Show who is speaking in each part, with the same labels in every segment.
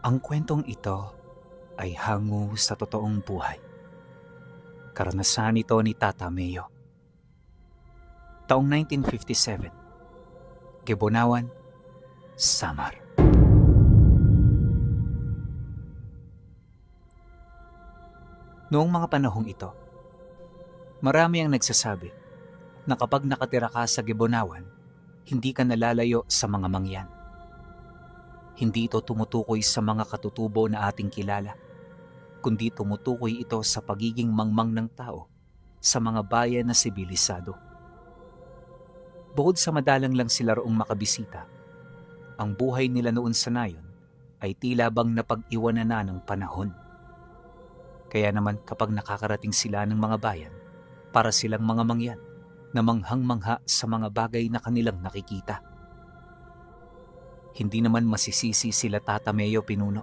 Speaker 1: Ang kwentong ito ay hango sa totoong buhay. Karanasan ito ni Tata Mayo. Taong 1957, Gebonawan, Samar. Noong mga panahong ito, marami ang nagsasabi na kapag nakatira ka sa Gebonawan, hindi ka nalalayo sa mga mangyan. Hindi ito tumutukoy sa mga katutubo na ating kilala, kundi tumutukoy ito sa pagiging mangmang ng tao sa mga bayan na sibilisado. Bukod sa madalang lang sila roong makabisita, ang buhay nila noon sa nayon ay tila bang napag-iwanan na ng panahon. Kaya naman kapag nakakarating sila ng mga bayan, para silang mga mangyan na manghang-mangha sa mga bagay na kanilang nakikita. Hindi naman masisisi sila Tata Mayo Pinuno.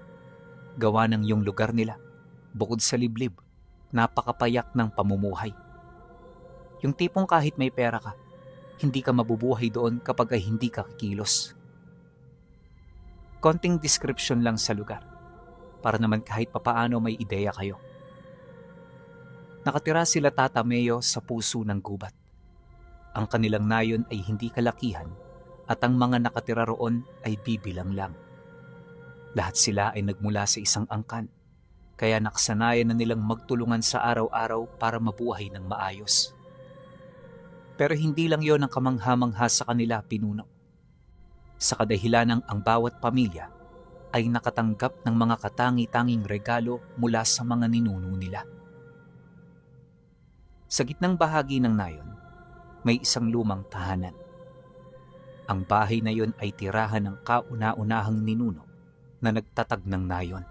Speaker 1: Gawa ng yung lugar nila, bukod sa liblib, napakapayak ng pamumuhay. Yung tipong kahit may pera ka, hindi ka mabubuhay doon kapag ay hindi ka kikilos. Konting description lang sa lugar, para naman kahit papaano may ideya kayo. Nakatira sila Tata Mayo sa puso ng gubat. Ang kanilang nayon ay hindi kalakihan at ang mga nakatira roon ay bibilang lang. Lahat sila ay nagmula sa isang angkan, kaya nakasanayan na nilang magtulungan sa araw-araw para mabuhay ng maayos. Pero hindi lang yon ang kamangha-mangha sa kanila, Pinuno. Sa kadahilanang ang bawat pamilya ay nakatanggap ng mga katangi-tanging regalo mula sa mga ninuno nila. Sa gitnang bahagi ng nayon, may isang lumang tahanan. Ang bahay na yon ay tirahan ng kauna-unahang ninuno na nagtatag ng nayon.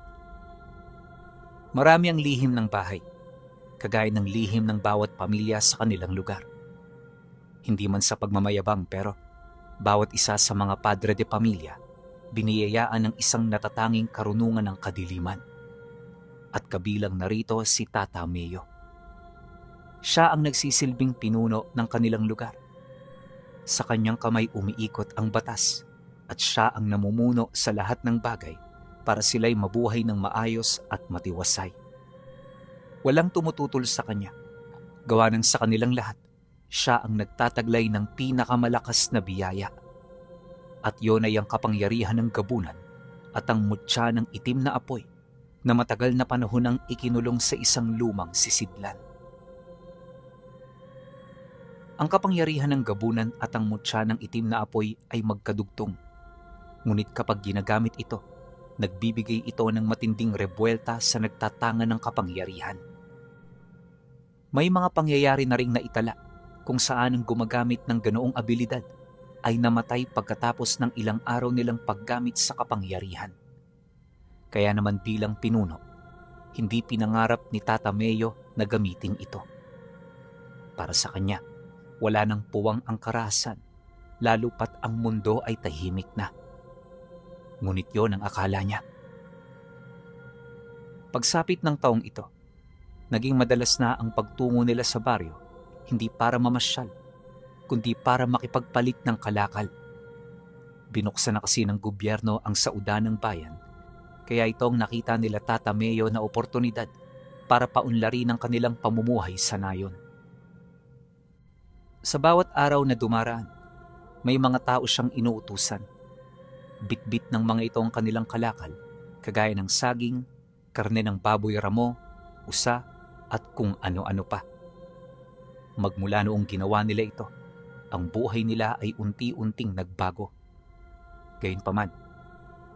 Speaker 1: Marami ang lihim ng bahay, kagaya ng lihim ng bawat pamilya sa kanilang lugar. Hindi man sa pagmamayabang pero bawat isa sa mga padre de pamilya biniyayaan ng isang natatanging karunungan ng kadiliman. At kabilang narito si Tata Mayo. Siya ang nagsisilbing pinuno ng kanilang lugar. Sa kanyang kamay umiikot ang batas at siya ang namumuno sa lahat ng bagay para sila'y mabuhay ng maayos at matiwasay. Walang tumututol sa kanya. Gawa ng sa kanilang lahat, siya ang nagtataglay ng pinakamalakas na biyaya. At yon ay ang kapangyarihan ng gabunan at ang mutya ng itim na apoy na matagal na panahon ang ikinulong sa isang lumang sisidlan. Ang kapangyarihan ng gabunan at ang mutya ng itim na apoy ay magkadugtong. Ngunit kapag ginagamit ito, nagbibigay ito ng matinding rebuelta sa nagtatanga ng kapangyarihan. May mga pangyayari na ring naitala kung saan ang gumagamit ng ganoong abilidad ay namatay pagkatapos ng ilang araw nilang paggamit sa kapangyarihan. Kaya naman bilang pinuno, hindi pinangarap ni Tata Mayo na gamitin ito. Para sa kanya, wala nang puwang ang karahasan, lalo pat ang mundo ay tahimik na. Ngunit yon ang akala niya. Pagsapit ng taong ito, naging madalas na ang pagtungo nila sa baryo, hindi para mamasyal, kundi para makipagpalit ng kalakal. Binuksan na kasi ng gobyerno ang sauda ng bayan, kaya itong nakita nila Tata Mayo na oportunidad para paunlarin ang kanilang pamumuhay sa nayon. Sa bawat araw na dumaraan, may mga tao siyang inuutusan. Bit-bit ng mga ito ang kanilang kalakal, kagaya ng saging, karne ng baboy ramo, usa, at kung ano-ano pa. Magmula noong ginawa nila ito, ang buhay nila ay unti-unting nagbago. Gayunpaman,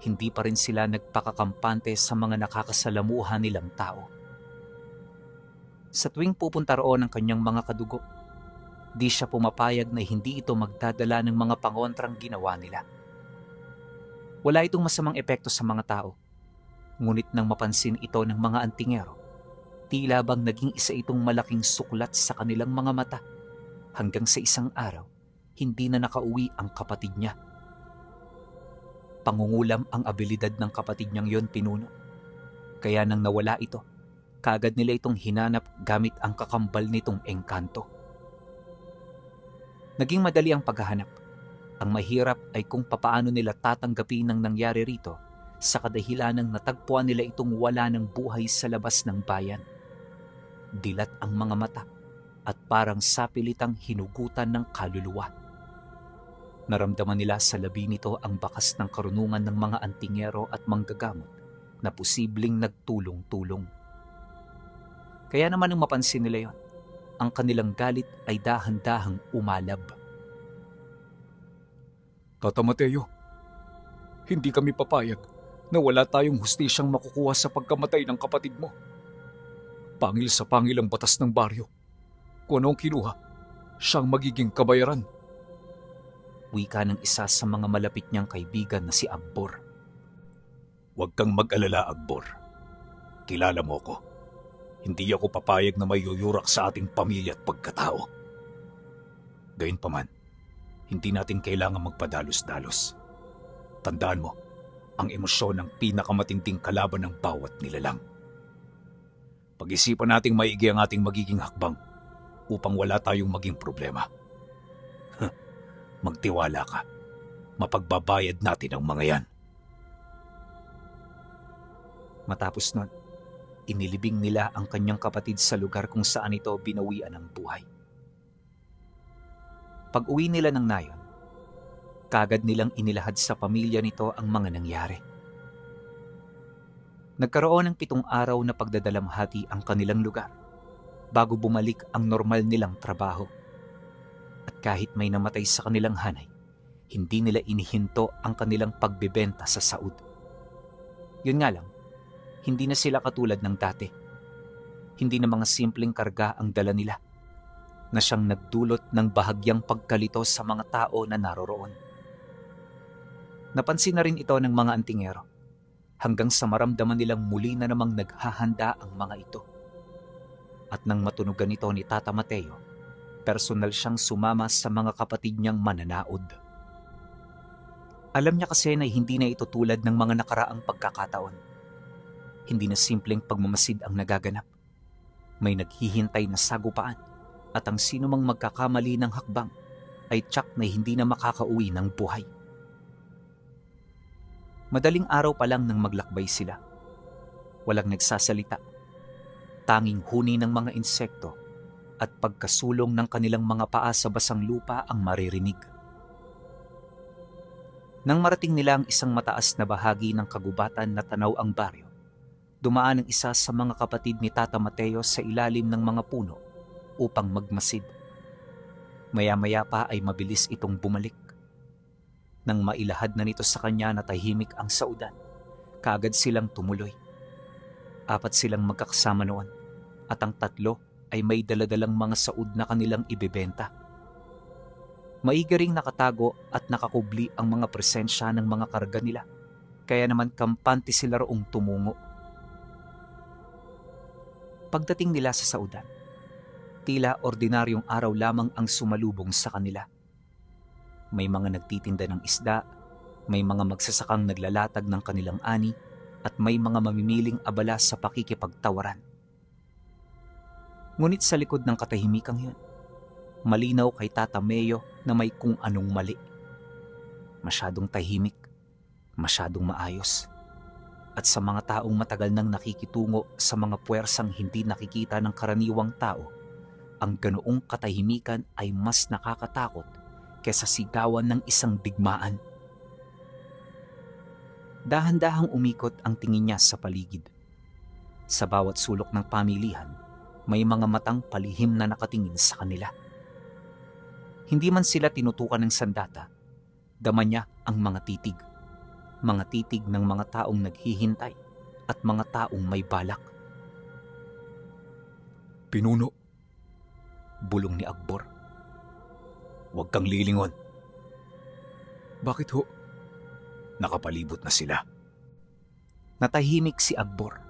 Speaker 1: hindi pa rin sila nagpakakampante sa mga nakakasalamuha nilang tao. Sa tuwing pupunta roon ang kanyang mga kadugo, di siya pumapayag na hindi ito magdadala ng mga pangontrang ginawa nila. Wala itong masamang epekto sa mga tao, ngunit nang mapansin ito ng mga antingero, tila bang naging isa itong malaking suklat sa kanilang mga mata hanggang sa isang araw, hindi na nakauwi ang kapatid niya. Pangungulam ang abilidad ng kapatid niyang yon, Pinuno. Kaya nang nawala ito, kaagad nila itong hinanap gamit ang kakambal nitong engkanto. Naging madali ang paghahanap. Ang mahirap ay kung papaano nila tatanggapin ang nangyari rito sa kadahilanang natagpuan nila itong wala ng buhay sa labas ng bayan. Dilat ang mga mata at parang sapilitang hinugutan ng kaluluwa. Naramdaman nila sa labi nito ang bakas ng karunungan ng mga antingero at manggagamot na posibleng nagtulong-tulong. Kaya naman nung mapansin nila yon, ang kanilang galit ay dahan-dahang umalab.
Speaker 2: Tata Mateo, hindi kami papayag na wala tayong hustisyang makukuha sa pagkamatay ng kapatid mo. Pangil sa pangil ang batas ng baryo. Kung anong kinuha, siyang magiging kabayaran.
Speaker 1: Wika ng isa sa mga malapit niyang kaibigan na si Agbor.
Speaker 2: Huwag kang mag-alala, Agbor. Kilala mo ko. Hindi ako papayag na may yuyurak sa ating pamilya at pagkatao. Gayunpaman, hindi natin kailangan magpadalos-dalos. Tandaan mo, ang emosyon ng pinakamatinding kalaban ng bawat nilalang. Pag-isipan nating maigi ang ating magiging hakbang upang wala tayong maging problema. Magtiwala ka. Mapagbabayad natin ang mga yan.
Speaker 1: Matapos nun, inilibing nila ang kanyang kapatid sa lugar kung saan ito binawian ng buhay. Pag-uwi nila ng Nayon, kagad nilang inilahad sa pamilya nito ang mga nangyari. Nagkaroon ng 7 araw na pagdadalamhati ang kanilang lugar bago bumalik ang normal nilang trabaho. At kahit may namatay sa kanilang hanay, hindi nila inihinto ang kanilang pagbebenta sa Saud. Yun nga lang, hindi na sila katulad ng dati. Hindi na mga simpleng karga ang dala nila, na siyang nagdulot ng bahagyang pagkalito sa mga tao na naroroon. Napansin na rin ito ng mga antingero, hanggang sa maramdaman nilang muli na namang naghahanda ang mga ito. At nang matunugan ito ni Tata Mateo, personal siyang sumama sa mga kapatid niyang mananaod. Alam niya kasi na hindi na ito tulad ng mga nakaraang pagkakataon. Hindi na simpleng pagmamasid ang nagaganap. May naghihintay na sagupaan at ang sino mang magkakamali ng hakbang ay tiyak na hindi na makakauwi ng buhay. Madaling araw pa lang nang maglakbay sila. Walang nagsasalita. Tanging huni ng mga insekto at pagkasulong ng kanilang mga paa sa basang lupa ang maririnig. Nang marating nila ang isang mataas na bahagi ng kagubatan na tanaw ang baryo, dumaan ang isa sa mga kapatid ni Tata Mateo sa ilalim ng mga puno upang magmasid. Maya-maya pa ay mabilis itong bumalik. Nang mailahad na nito sa kanya na tahimik ang saudan, kaagad silang tumuloy. 4 silang magkakasama noon at ang 3 ay may daladalang mga saud na kanilang ibebenta. Maiga ring nakatago at nakakubli ang mga presensya ng mga karga nila, kaya naman kampante sila roong tumungo. Pagdating nila sa saudan, tila ordinaryong araw lamang ang sumalubong sa kanila. May mga nagtitinda ng isda, may mga magsasakang naglalatag ng kanilang ani, at may mga mamimiling abala sa pakikipagtawaran. Ngunit sa likod ng katahimikang yun, malinaw kay Tata Meo na may kung anong mali. Masyadong tahimik, masyadong maayos. At sa mga taong matagal nang nakikitungo sa mga puwersang hindi nakikita ng karaniwang tao, ang ganoong katahimikan ay mas nakakatakot kaysa sigawan ng isang digmaan. Dahan-dahang umikot ang tingin niya sa paligid. Sa bawat sulok ng pamilihan, may mga matang palihim na nakatingin sa kanila. Hindi man sila tinutukan ng sandata, dama niya ang mga titig. Mga titig ng mga taong naghihintay at mga taong may balak.
Speaker 2: Pinuno,
Speaker 1: Bulong ni Agbor.
Speaker 2: huwag kang lilingon. Bakit ho? Nakapalibot na sila.
Speaker 1: Natahimik si Agbor.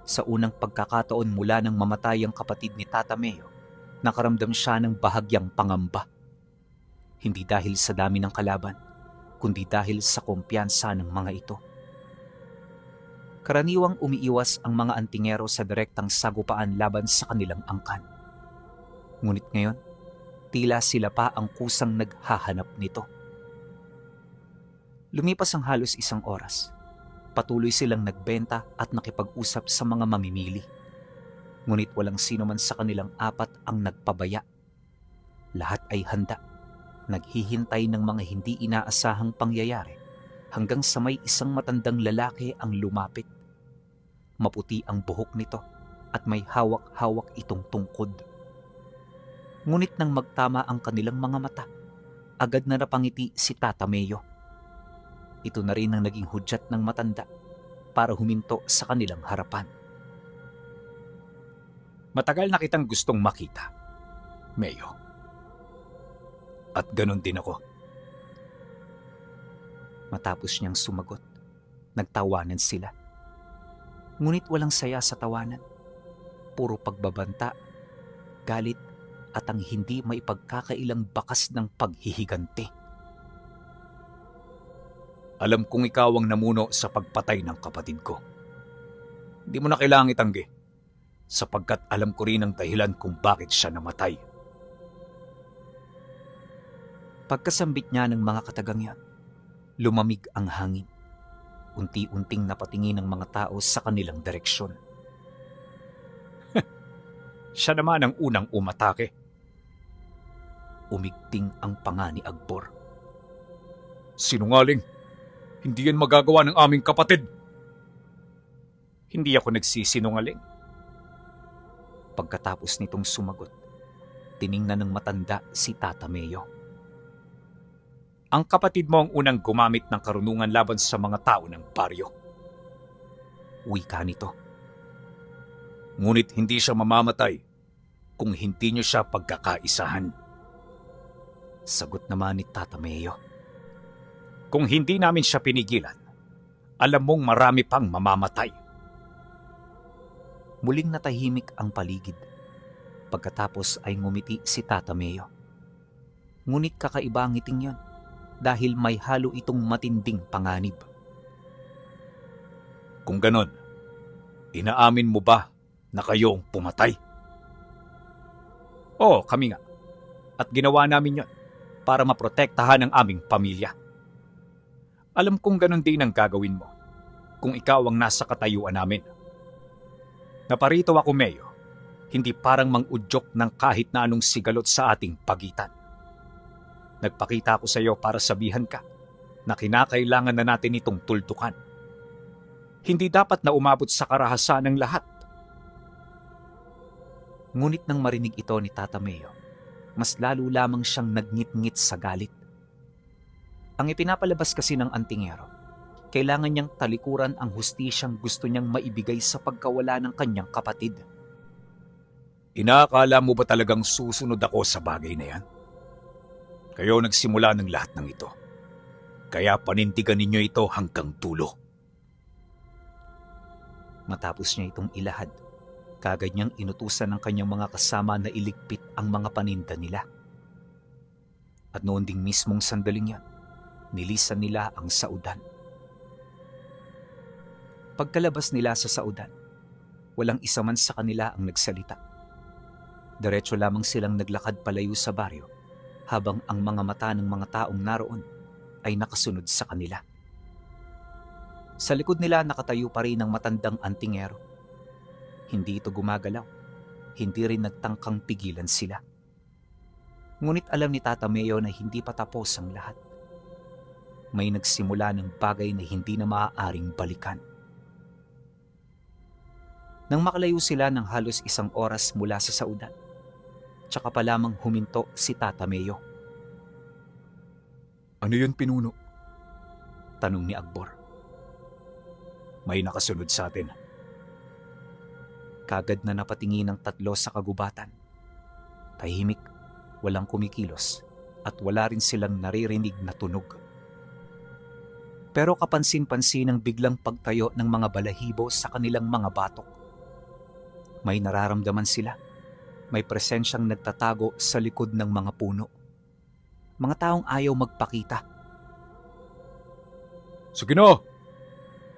Speaker 1: Sa unang pagkakataon mula nang mamatay ang kapatid ni Tata Meo, nakaramdam siya ng bahagyang pangamba. Hindi dahil sa dami ng kalaban, kundi dahil sa kumpiyansa ng mga ito. Karaniwang umiiwas ang mga antingero sa direktang sagupaan laban sa kanilang angkan. Ngunit ngayon, tila sila pa ang kusang naghahanap nito. Lumipas ang halos 1 oras Patuloy silang nagbenta at nakipag-usap sa mga mamimili. Ngunit walang sino man sa kanilang apat ang nagpabaya. Lahat ay handa, naghihintay ng mga hindi inaasahang pangyayari hanggang sa may isang matandang lalaki ang lumapit. Maputi ang buhok nito at may hawak-hawak itong tungkod. Ngunit nang magtama ang kanilang mga mata, agad na napangiti si Tata Mayo. Ito na rin ang naging hudyat ng matanda para huminto sa kanilang harapan.
Speaker 2: Matagal na kitang gustong makita, Mayo. At ganon din ako.
Speaker 1: Matapos niyang sumagot, nagtawanan sila. Ngunit walang saya sa tawanan. Puro pagbabanta, galit at ang hindi maipagkakailang bakas ng paghihiganti.
Speaker 2: Alam kong ikaw ang namuno sa pagpatay ng kapatid ko. Hindi mo na kailangang itanggi, sapagkat alam ko rin ang dahilan kung bakit siya namatay.
Speaker 1: Pagkasambit niya ng mga katagang yan, lumamig ang hangin. Unti-unting napatingin ng mga tao sa kanilang direksyon.
Speaker 2: Siya naman ang unang umatake.
Speaker 1: Umigting ang panga ni Agbor.
Speaker 2: Sinungaling! Hindi yan magagawa ng aming kapatid. Hindi ako nagsisinungaling.
Speaker 1: Pagkatapos nitong sumagot, tiningnan ng matanda si Tata Mayo.
Speaker 2: Ang kapatid mo ang unang gumamit ng karunungan laban sa mga tao ng baryo.
Speaker 1: Wika nito.
Speaker 2: Ngunit hindi siya mamamatay kung hindi niyo siya pagkakaisahan.
Speaker 1: Sagot naman ni Tata Mayo.
Speaker 2: Kung hindi namin siya pinigilan, alam mong marami pang mamamatay.
Speaker 1: Muling natahimik ang paligid. Pagkatapos ay ngumiti si Tata Mayo. Ngunit kakaiba ang ngiting yon dahil may halo itong matinding panganib.
Speaker 2: Kung ganon, inaamin mo ba na kayo ang pumatay? Oo, kami nga. At ginawa namin yon para maprotektahan ang aming pamilya. Alam kong ganon din ang gagawin mo kung ikaw ang nasa katayuan namin. Naparito ako, Mayo, hindi parang mang-udyok ng kahit na anong sigalot sa ating pagitan. Nagpakita ako sa iyo para sabihan ka na kinakailangan na natin itong tuldukan. Hindi dapat na umabot sa karahasan ng lahat.
Speaker 1: Ngunit nang marinig ito ni Tata Mayo, mas lalo lamang siyang nagngit-ngit sa galit. Ang ipinapalabas kasi ng antingero, kailangan niyang talikuran ang hustisyang gusto niyang maibigay sa pagkawala ng kanyang kapatid.
Speaker 2: Inaakala mo ba talagang susunod ako sa bagay na yan? Kayo nagsimula ng lahat ng ito. Kaya panindigan ninyo ito hanggang dulo.
Speaker 1: Matapos niya itong ilahad, kagad niyang inutusan ng kanyang mga kasama na iligpit ang mga paninda nila. At noon ding mismong sandaling yan, nilisan nila ang saudan. Pagkalabas nila sa saudan, walang isa man sa kanila ang nagsalita. Diretso lamang silang naglakad palayo sa baryo habang ang mga mata ng mga taong naroon ay nakasunod sa kanila. Sa likod nila nakatayo pa rin ang matandang antingero. Hindi ito gumagalaw, hindi rin nagtangkang pigilan sila. Ngunit alam ni Tata Mayo na hindi pa tapos ang lahat. May nagsimula ng bagay na hindi na maaaring balikan. Nang makalayo sila ng halos 1 oras mula sa saudan, tsaka pa lamang huminto si Tata Mayo.
Speaker 2: Ano yun, pinuno?
Speaker 1: Tanong ni Agbor.
Speaker 2: May nakasunod sa atin.
Speaker 1: Kagad na napatingin ng 3 sa kagubatan. Tahimik, walang kumikilos, at wala rin silang naririnig na tunog. Pero kapansin-pansin ang biglang pagtayo ng mga balahibo sa kanilang mga batok. May nararamdaman sila. May presensyang nagtatago sa likod ng mga puno. Mga taong ayaw magpakita.
Speaker 2: Sige na!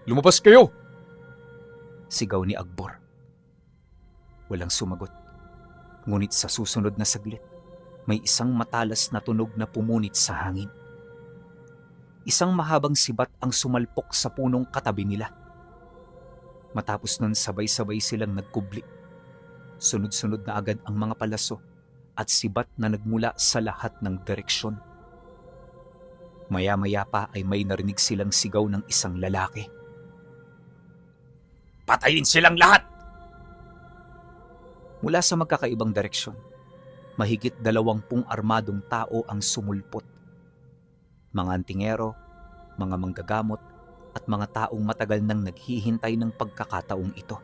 Speaker 2: Lumabas kayo!
Speaker 1: Sigaw ni Agbor. Walang sumagot. Ngunit sa susunod na saglit, may isang matalas na tunog na pumunit sa hangin. Isang mahabang sibat ang sumalpok sa punong katabi nila. Matapos nun sabay-sabay silang nagkubli. Sunod-sunod na agad ang mga palaso at sibat na nagmula sa lahat ng direksyon. Maya-maya pa ay may narinig silang sigaw ng isang lalaki.
Speaker 2: Patayin silang lahat!
Speaker 1: Mula sa magkakaibang direksyon, mahigit 20 armadong tao ang sumulpot. Mga antingero, mga manggagamot, at mga taong matagal nang naghihintay ng pagkakataong ito.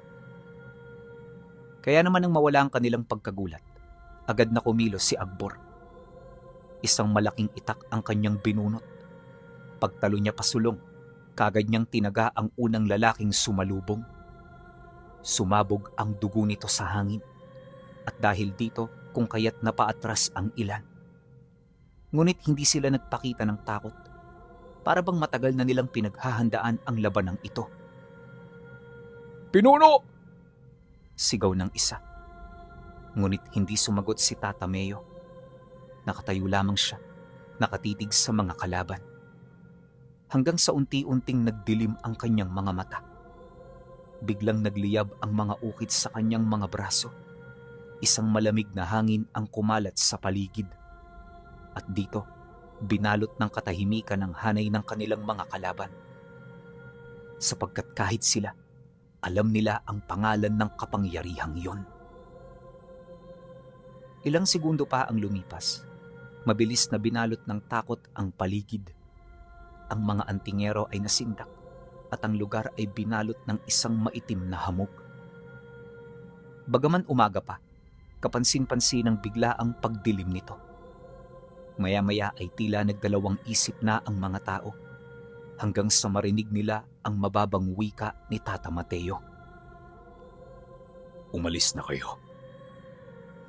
Speaker 1: Kaya naman nang mawala ang kanilang pagkagulat, agad na kumilos si Akbor. Isang malaking itak ang kanyang binunot. Pagtalo niya pasulong, kaagad niyang tinaga ang unang lalaking sumalubong. Sumabog ang dugo nito sa hangin, at dahil dito kung kaya't napaatras ang ilan. Ngunit hindi sila nagpakita ng takot, para bang matagal na nilang pinaghahandaan ang labanang ito.
Speaker 2: Pinuno!
Speaker 1: Sigaw ng isa. Ngunit hindi sumagot si Tata Meo. Nakatayo lamang siya, nakatitig sa mga kalaban. Hanggang sa unti-unting nagdilim ang kanyang mga mata. Biglang nagliyab ang mga ukit sa kanyang mga braso. Isang malamig na hangin ang kumalat sa paligid. At dito, binalot ng katahimikan ang hanay ng kanilang mga kalaban. Sapagkat kahit sila, alam nila ang pangalan ng kapangyarihang yon. Ilang segundo pa ang lumipas. Mabilis na binalot ng takot ang paligid. Ang mga antingero ay nasindak at ang lugar ay binalot ng isang maitim na hamog. Bagaman umaga pa, kapansin-pansinang bigla ang pagdilim nito. Maya-maya ay tila nagdalawang isip na ang mga tao hanggang sa marinig nila ang mababang wika ni Tata Mateo.
Speaker 2: Umalis na kayo.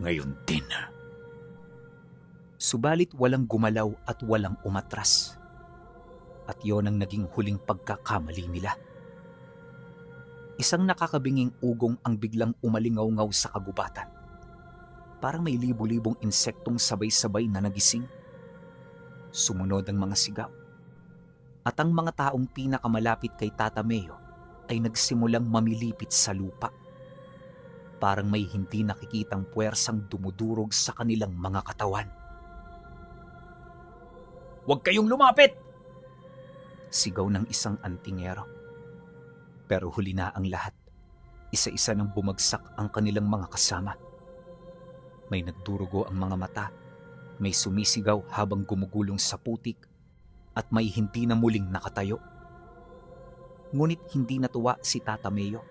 Speaker 2: Ngayon din.
Speaker 1: Subalit walang gumalaw at walang umatras. At yon ang naging huling pagkakamali nila. Isang nakakabinging ugong ang biglang umalingaw-ngaw sa kagubatan. Parang may libo-libong insektong sabay-sabay na nagising. Sumunod ang mga sigaw. At ang mga taong pinakamalapit kay Tata Meo ay nagsimulang mamilipit sa lupa. Parang may hindi nakikitang puwersang dumudurog sa kanilang mga katawan.
Speaker 2: Huwag kayong lumapit!
Speaker 1: Sigaw ng isang antingero. Pero huli na ang lahat. Isa-isa nang bumagsak ang kanilang mga kasama. May nagdurugo ang mga mata, may sumisigaw habang gumugulong sa putik, at may hindi na muling nakatayo. Ngunit hindi natuwa si Tata Meo.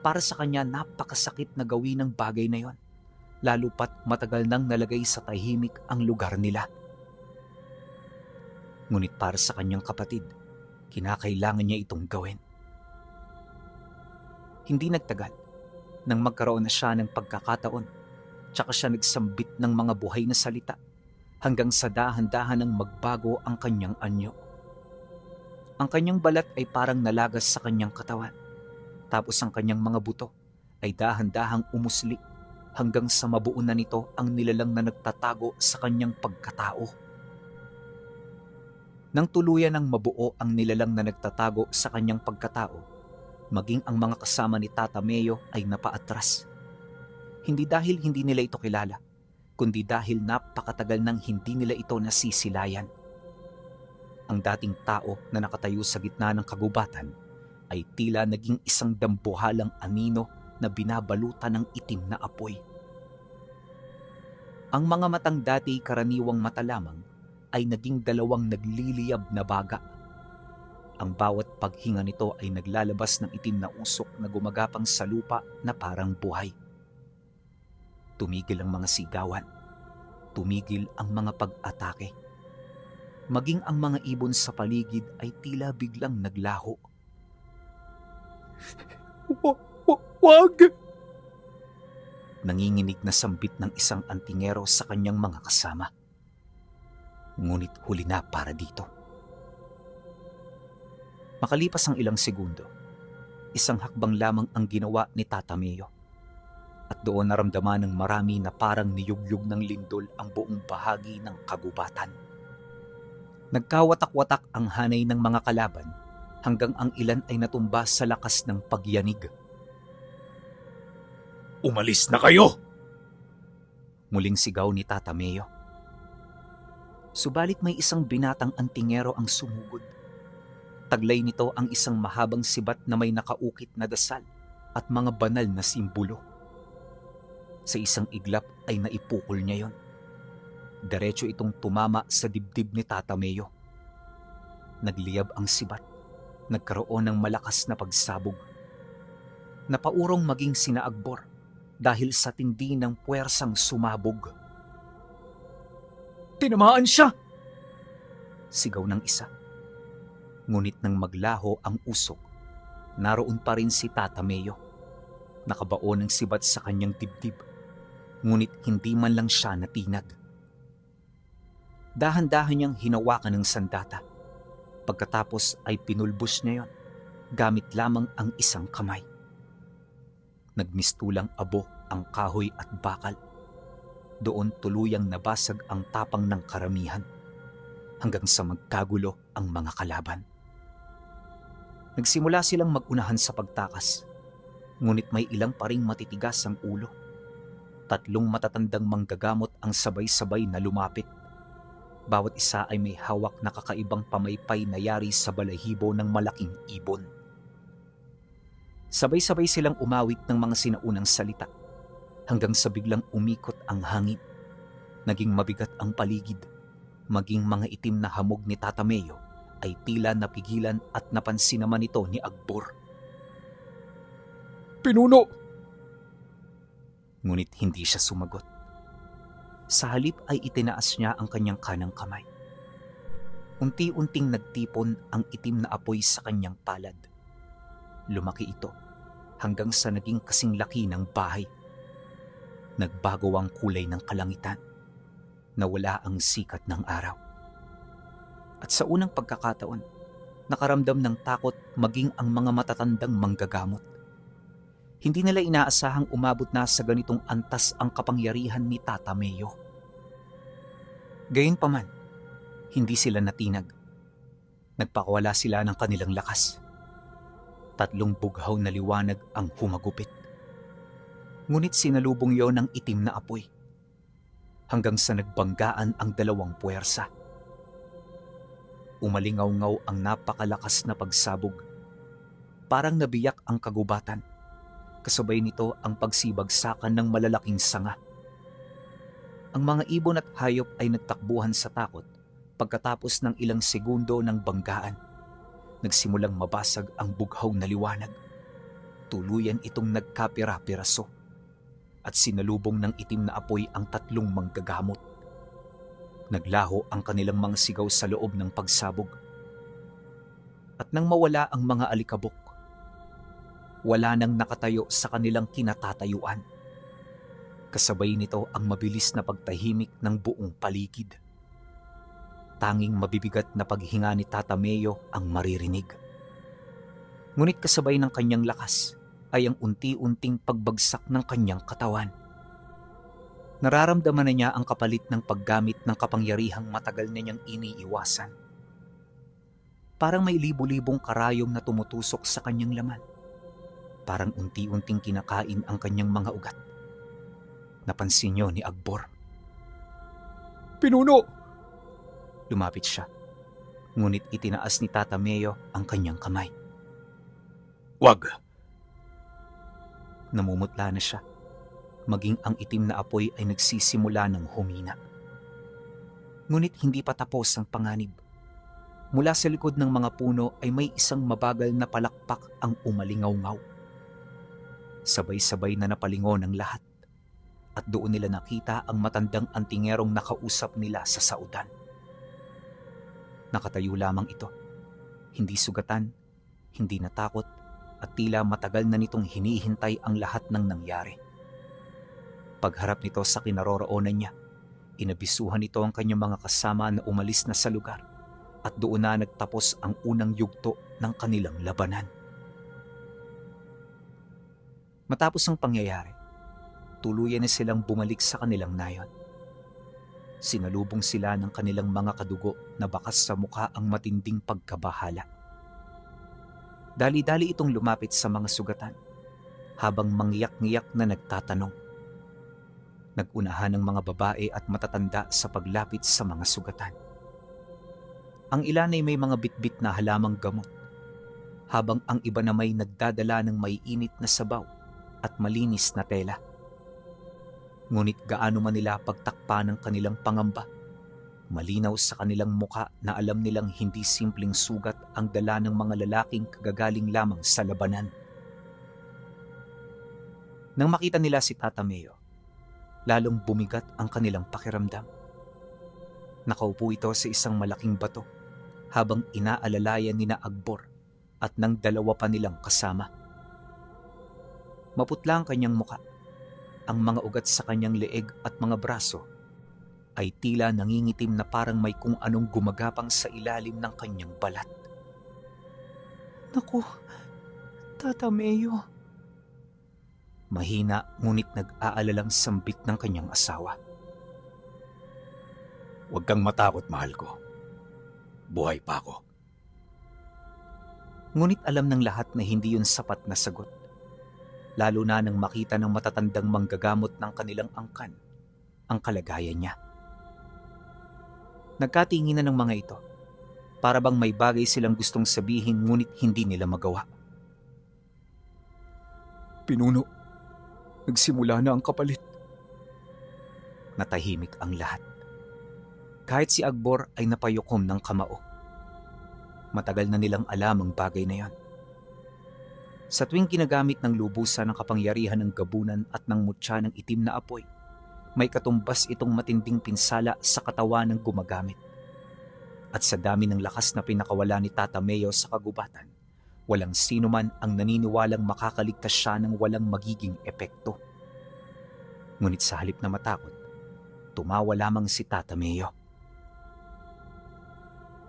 Speaker 1: Para sa kanya napakasakit na gawin ang bagay na yon, lalo pat matagal nang nalagay sa tahimik ang lugar nila. Ngunit para sa kanyang kapatid, kinakailangan niya itong gawin. Hindi nagtagal, nang magkaroon na siya ng pagkakataon, tsaka siya nagsambit ng mga buhay na salita hanggang sa dahan-dahan ng magbago ang kanyang anyo. Ang kanyang balat ay parang nalagas sa kanyang katawan, tapos ang kanyang mga buto ay dahan-dahang umusli hanggang sa mabuo na nito ang nilalang na nagtatago sa kanyang pagkatao. Nang tuluyan ng mabuo ang nilalang na nagtatago sa kanyang pagkatao, maging ang mga kasama ni Tata Meo ay napaatras. Hindi dahil hindi nila ito kilala, kundi dahil napakatagal nang hindi nila ito nasisilayan. Ang dating tao na nakatayo sa gitna ng kagubatan ay tila naging isang dambuhalang anino na binabalutan ng itim na apoy. Ang mga matang dati karaniwang mata lamang ay naging dalawang nagliliyab na baga. Ang bawat paghinga nito ay naglalabas ng itim na usok na gumagapang sa lupa na parang buhay. Tumigil ang mga sigawan. Tumigil ang mga pag-atake. Maging ang mga ibon sa paligid ay tila biglang naglaho.
Speaker 2: Wag!
Speaker 1: Nanginginig na sambit ng isang antingero sa kanyang mga kasama. Ngunit huli na para dito. Makalipas ang ilang segundo, isang hakbang lamang ang ginawa ni Tata Meo. At doon naramdaman ng marami na parang niyugyug ng lindol ang buong bahagi ng kagubatan. Nagkawatak-watak ang hanay ng mga kalaban hanggang ang ilan ay natumba sa lakas ng pagyanig.
Speaker 2: Umalis na kayo!
Speaker 1: Muling sigaw ni Tata Mayo. Subalit may isang binatang antingero ang sumugod. Taglay nito ang isang mahabang sibat na may nakaukit na dasal at mga banal na simbolo. Sa isang iglap ay naipukol niya yon. Diretso itong tumama sa dibdib ni Tata Mayo. Nagliyab ang sibat. Nagkaroon ng malakas na pagsabog. Napaurong maging sina Akbor dahil sa tindi ng puwersang sumabog.
Speaker 2: Tinamaan siya!
Speaker 1: Sigaw ng isa. Ngunit nang maglaho ang usok, naroon pa rin si Tata Mayo. Nakabaon ng sibat sa kanyang dibdib, ngunit hindi man lang siya natinag. Dahan-dahan niyang hinawakan ng sandata. Pagkatapos ay pinulbos niya yon, gamit lamang ang isang kamay. Nagmistulang abo ang kahoy at bakal. Doon tuluyang nabasag ang tapang ng karamihan, hanggang sa magkagulo ang mga kalaban. Nagsimula silang magunahan sa pagtakas, ngunit may ilang pa ring matitigas ang ulo. 3 matatandang manggagamot ang sabay-sabay na lumapit. Bawat isa ay may hawak na kakaibang pamaypay na yari sa balahibo ng malaking ibon. Sabay-sabay silang umawit ng mga sinaunang salita, hanggang sa biglang umikot ang hangin. Naging mabigat ang paligid, maging mga itim na hamog ni Tata Mayo ay tila napigilan at napansin naman ito ni Akbor.
Speaker 2: Pinuno!
Speaker 1: Ngunit hindi siya sumagot. Sa halip ay itinaas niya ang kanyang kanang kamay. Unti-unting nagtipon ang itim na apoy sa kanyang palad. Lumaki ito hanggang sa naging kasing laki ng bahay. Nagbago ang kulay ng kalangitan. Nawala ang sikat ng araw. At sa unang pagkakataon, nakaramdam ng takot maging ang mga matatandang manggagamot. Hindi nila inaasahang umabot na sa ganitong antas ang kapangyarihan ni Tata Mayo. Gayunpaman, hindi sila natinag. Nagpakawala sila ng kanilang lakas. 3 bughaw na liwanag ang humagupit. Ngunit sinalubong yon ng itim na apoy, hanggang sa nagbanggaan ang 2 puwersa. Umalingaw-ngaw ang napakalakas na pagsabog. Parang nabiyak ang kagubatan. Kasabay nito ang pagsibagsakan ng malalaking sanga. Ang mga ibon at hayop ay nagtakbuhan sa takot pagkatapos ng ilang segundo ng banggaan. Nagsimulang mabasag ang bughaw na liwanag. Tuluyan itong nagkapira-piraso at sinalubong ng itim na apoy ang 3 manggagamot. Naglaho ang kanilang mga sigaw sa loob ng pagsabog. At nang mawala ang mga alikabok, wala nang nakatayo sa kanilang kinatatayuan. Kasabay nito ang mabilis na pagtahimik ng buong paligid. Tanging mabibigat na paghinga ni Tata Mayo ang maririnig. Ngunit kasabay ng kanyang lakas ay ang unti-unting pagbagsak ng kanyang katawan. Nararamdaman na niya ang kapalit ng paggamit ng kapangyarihang matagal na niyang iniiwasan. Parang may libo-libong karayom na tumutusok sa kanyang laman. Parang unti-unting kinakain ang kanyang mga ugat. Napansin niyo ni Akbor.
Speaker 2: Pinuno!
Speaker 1: Lumapit siya. Ngunit itinaas ni Tata Mayo ang kanyang kamay.
Speaker 2: Wag!
Speaker 1: Namumutla na siya. Maging ang itim na apoy ay nagsisimula ng humina. Ngunit hindi pa tapos ang panganib. Mula sa likod ng mga puno ay may isang mabagal na palakpak ang umalingaw-ngaw. Sabay-sabay na napalingon ang lahat at doon nila nakita ang matandang antingerong nakausap nila sa saudan. Nakatayo lamang ito, hindi sugatan, hindi natakot at tila matagal na nitong hinihintay ang lahat ng nangyari. Pagharap nito sa kinaroroonan niya, inabisuhan nito ang kanyang mga kasama na umalis na sa lugar at doon na nagtapos ang unang yugto ng kanilang labanan. Matapos ang pangyayari, tuluyan na silang bumalik sa kanilang nayon. Sinalubong sila ng kanilang mga kadugo na bakas sa mukha ang matinding pagkabahala. Dali-dali itong lumapit sa mga sugatan habang mangyak-ngiyak na nagtatanong. Nagunahan ng mga babae at matatanda sa paglapit sa mga sugatan. Ang ilan ay may mga bitbit na halamang gamot, habang ang iba na may nagdadala ng maiinit na sabaw at malinis na tela. Ngunit gaano man nila pagtakpa ng kanilang pangamba, malinaw sa kanilang muka na alam nilang hindi simpleng sugat ang dala ng mga lalaking kagagaling lamang sa labanan. Nang makita nila si Tata Meo, lalong bumigat ang kanilang pakiramdam. Nakaupo ito sa isang malaking bato habang inaalalayan nina Agbor at ng dalawa pa nilang kasama. Maputla ang kanyang muka. Ang mga ugat sa kanyang leeg at mga braso ay tila nangingitim na parang may kung anong gumagapang sa ilalim ng kanyang balat. "Naku, Tata Meo." Mahina ngunit nag-aalalang sambit ng kanyang asawa.
Speaker 2: Huwag kang matakot, mahal ko. Buhay pa ako.
Speaker 1: Ngunit alam ng lahat na hindi yun sapat na sagot. Lalo na nang makita ng matatandang manggagamot ng kanilang angkan ang kalagayan niya. Nagkatinginan ng mga ito, para bang may bagay silang gustong sabihin ngunit hindi nila magawa.
Speaker 2: Pinuno, nagsimula na ang kapalit.
Speaker 1: Natahimik ang lahat. Kahit si Agbor ay napayukom ng kamao. Matagal na nilang alam ang bagay na yon. Sa tuwing ginagamit ng lubusan ng kapangyarihan ng gabunan at ng mutya ng itim na apoy, may katumbas itong matinding pinsala sa katawan ng gumagamit. At sa dami ng lakas na pinakawala ni Tata Meo sa kagubatan, walang sino man ang naniniwalang makakaligtas siya ng walang magiging epekto. Ngunit sa halip na matakot, tumawa lamang si Tata Meo.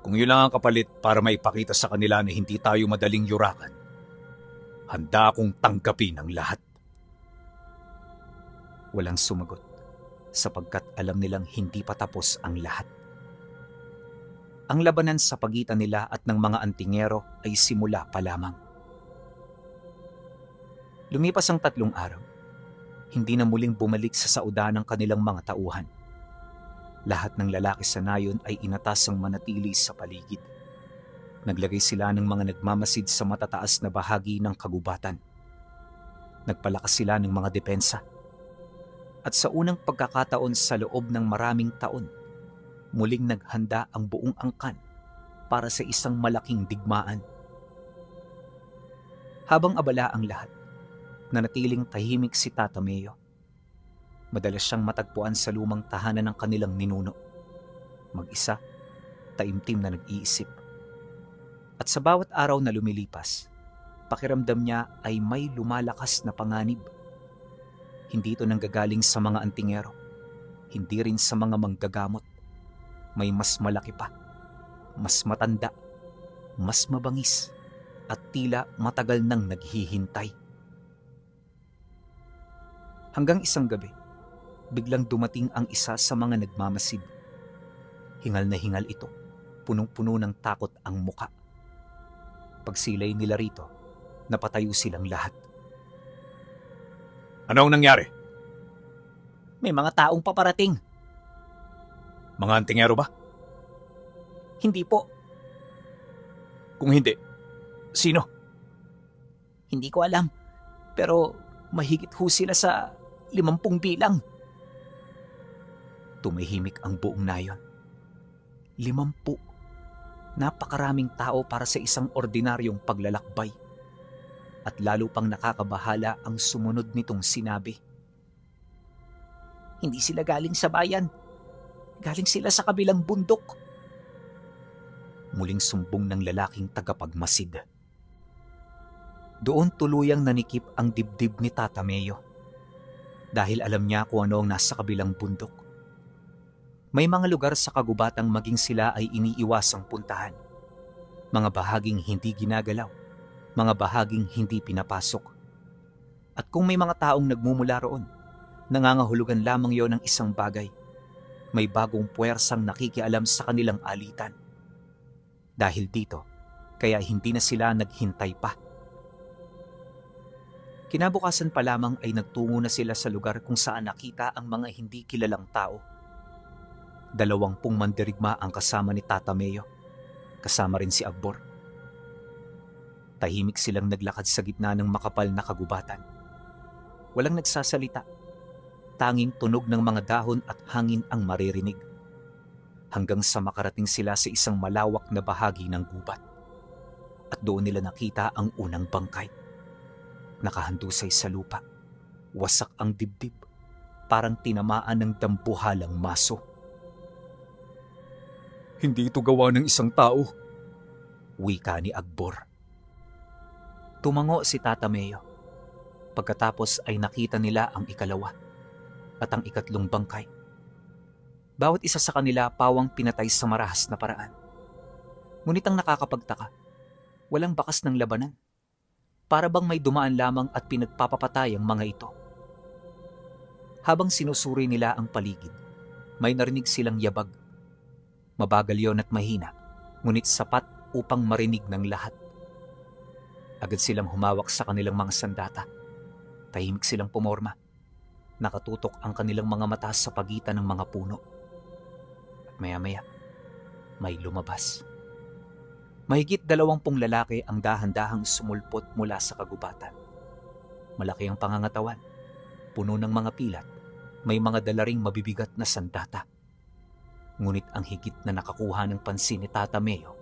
Speaker 2: Kung yun lang ang kapalit para maipakita sa kanila na hindi tayo madaling yurakan, handa akong tanggapin ang lahat.
Speaker 1: Walang sumagot sapagkat alam nilang hindi pa tapos ang lahat. Ang labanan sa pagitan nila at ng mga antingero ay simula pa lamang. Lumipas ang 3 araw, hindi na muling bumalik sa sauda ng kanilang mga tauhan. Lahat ng lalaki sa nayon ay inatasang manatili sa paligid. Naglagay sila ng mga nagmamasid sa matataas na bahagi ng kagubatan. Nagpalakas sila ng mga depensa. At sa unang pagkakataon sa loob ng maraming taon, muling naghanda ang buong angkan para sa isang malaking digmaan. Habang abala ang lahat, nanatiling tahimik si Tata Meo. Madalas siyang matagpuan sa lumang tahanan ng kanilang ninuno. Mag-isa, taimtim na nag-iisip. At sa bawat araw na lumilipas, pakiramdam niya ay may lumalakas na panganib. Hindi ito nanggagaling sa mga antingero, hindi rin sa mga manggagamot. May mas malaki pa, mas matanda, mas mabangis, at tila matagal nang naghihintay. Hanggang isang gabi, biglang dumating ang isa sa mga nagmamasid. Hingal na hingal ito, punong-puno ng takot ang muka. Pagsilay nila rito, napatayo silang lahat.
Speaker 2: Ano ang nangyari?
Speaker 1: May mga taong paparating.
Speaker 2: Mga antingero ba?
Speaker 1: Hindi po,
Speaker 2: Kung hindi, sino?
Speaker 1: hindi ko alam. Pero mahigit ho sila sa 50 bilang. Tumahimik ang buong nayon. 50. Napakaraming tao para sa isang ordinaryong paglalakbay. At lalo pang nakakabahala ang sumunod nitong sinabi. Hindi sila galing sa bayan. Galing sila sa kabilang bundok. Muling sumbong ng lalaking tagapagmasid. Doon tuluyang nanikip ang dibdib ni Tata Meo. Dahil alam niya kung ano ang nasa kabilang bundok. May mga lugar sa kagubatang maging sila ay iniiwasang puntahan. Mga bahaging hindi ginagalaw, mga bahaging hindi pinapasok. At kung may mga taong nagmumula roon, nangangahulugan lamang yon ng isang bagay. may bagong puwersang nakikialam sa kanilang alitan. Dahil dito, kaya hindi na sila naghintay pa. Kinabukasan pa lamang ay nagtungo na sila sa lugar kung saan nakita ang mga hindi kilalang tao. 20 mandirigma ang kasama ni Tata Meo, kasama rin si Akbor. Tahimik silang naglakad sa gitna ng makapal na kagubatan. Walang nagsasalita, tanging tunog ng mga dahon at hangin ang maririnig. Hanggang sa makarating sila sa isang malawak na bahagi ng gubat. At doon nila nakita ang unang bangkay. Nakahandusay sa lupa, wasak ang dibdib, parang tinamaan ng dambuhalang maso.
Speaker 2: Hindi ito gawa ng isang tao.
Speaker 1: Wika ni Akbor. Tumango si Tata Meo. Pagkatapos ay nakita nila ang ikalawa at ang ikatlong bangkay. Bawat isa sa kanila pawang pinatay sa marahas na paraan. Ngunit ang nakakapagtaka, walang bakas ng labanan. Para bang may dumaan lamang at pinagpapapatay ang mga ito. Habang sinusuri nila ang paligid, may narinig silang yabag. Mabagal yon at mahina, ngunit sapat upang marinig ng lahat. Agad silang humawak sa kanilang mga sandata. Tahimik silang pumorma. Nakatutok ang kanilang mga mata sa pagitan ng mga puno. At maya-maya, may lumabas. Mahigit 20 lalaki ang dahan-dahang sumulpot mula sa kagubatan. Malaki ang pangangatawan, puno ng mga pilat, may mga dala ring mabibigat na sandata. Ngunit ang higit na nakakuha ng pansin ni Tata Meo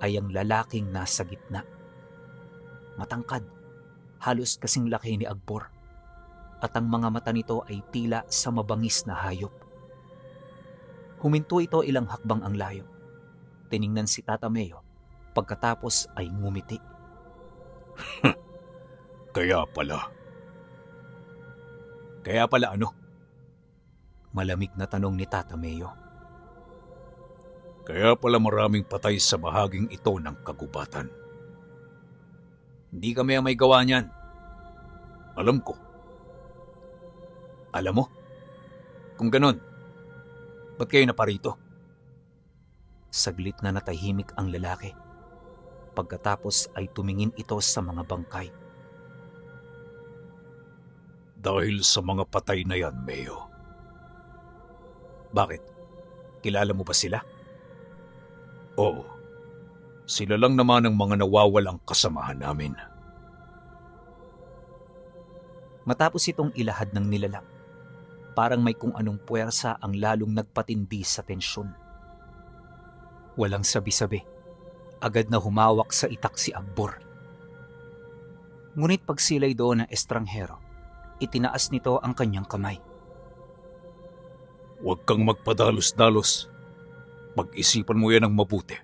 Speaker 1: ay ang lalaking nasa gitna. Matangkad, halos kasing laki ni Akbor, at ang mga mata nito ay tila sa mabangis na hayop. Huminto ito ilang hakbang ang layo. Tiningnan si Tata Meo. Pagkatapos ay ngumiti.
Speaker 2: Kaya pala ano?
Speaker 1: Malamig na tanong ni Tata Meo.
Speaker 2: Kaya pala maraming patay sa bahaging ito ng kagubatan.
Speaker 1: Hindi kami ang may gawa niyan.
Speaker 2: Alam ko.
Speaker 1: Alam mo? Kung ganun, ba't kayo naparito? Saglit na natahimik ang lalaki. Pagkatapos ay tumingin ito sa mga bangkay.
Speaker 2: Dahil sa mga patay na yan, Meo.
Speaker 1: Bakit? Kilala mo ba sila?
Speaker 2: Oo. Sila lang naman ang mga nawawalang kasamahan namin.
Speaker 1: Matapos itong ilahad ng nilalang, parang may kung anong puwersa ang lalong nagpatindi sa tensyon. Walang sabi-sabi. Agad na humawak sa itak si Akbor. Ngunit pagsilay doon ng estranghero, itinaas nito ang kanyang kamay.
Speaker 2: Huwag kang magpadalos-dalos. Pag-isipan mo yan ng mabuti.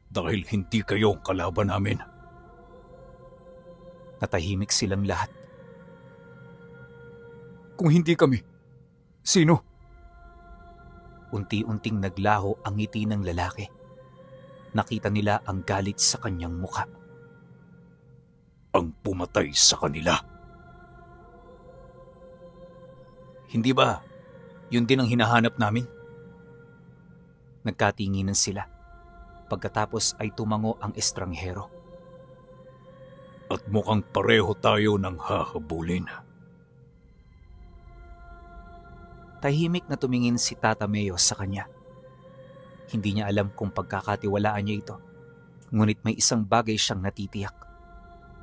Speaker 2: Dahil hindi kayo ang kalaban namin.
Speaker 1: Natahimik silang lahat.
Speaker 2: Kung hindi kami, sino?
Speaker 1: Unti-unting naglaho ang ngiti ng lalaki. Nakita nila ang galit sa kanyang mukha.
Speaker 2: Ang pumatay sa kanila.
Speaker 1: Hindi ba yun din ang hinahanap namin? Nagkatinginan sila. Pagkatapos ay tumango ang estranghero.
Speaker 2: At mukhang pareho tayo ng hahabulin.
Speaker 1: Tahimik na tumingin si Tata Meo sa kanya. Hindi niya alam kung pagkakatiwalaan niya ito. Ngunit may isang bagay siyang natitiyak.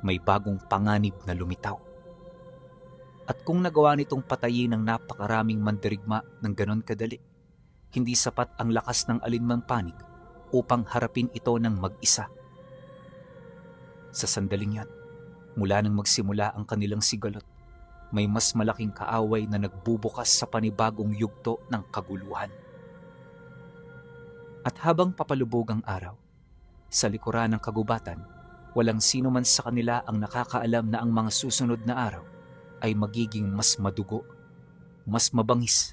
Speaker 1: May bagong panganib na lumitaw. At kung nagawa nitong patayin ng napakaraming mandirigma ng ganon kadali, hindi sapat ang lakas ng alinmang panig upang harapin ito ng mag-isa. Sa sandaling yan, mula nang magsimula ang kanilang sigalot, may mas malaking kaaway na nagbubukas sa panibagong yugto ng kaguluhan. At habang papalubog ang araw, sa likuran ng kagubatan, walang sino man sa kanila ang nakakaalam na ang mga susunod na araw ay magiging mas madugo, mas mabangis,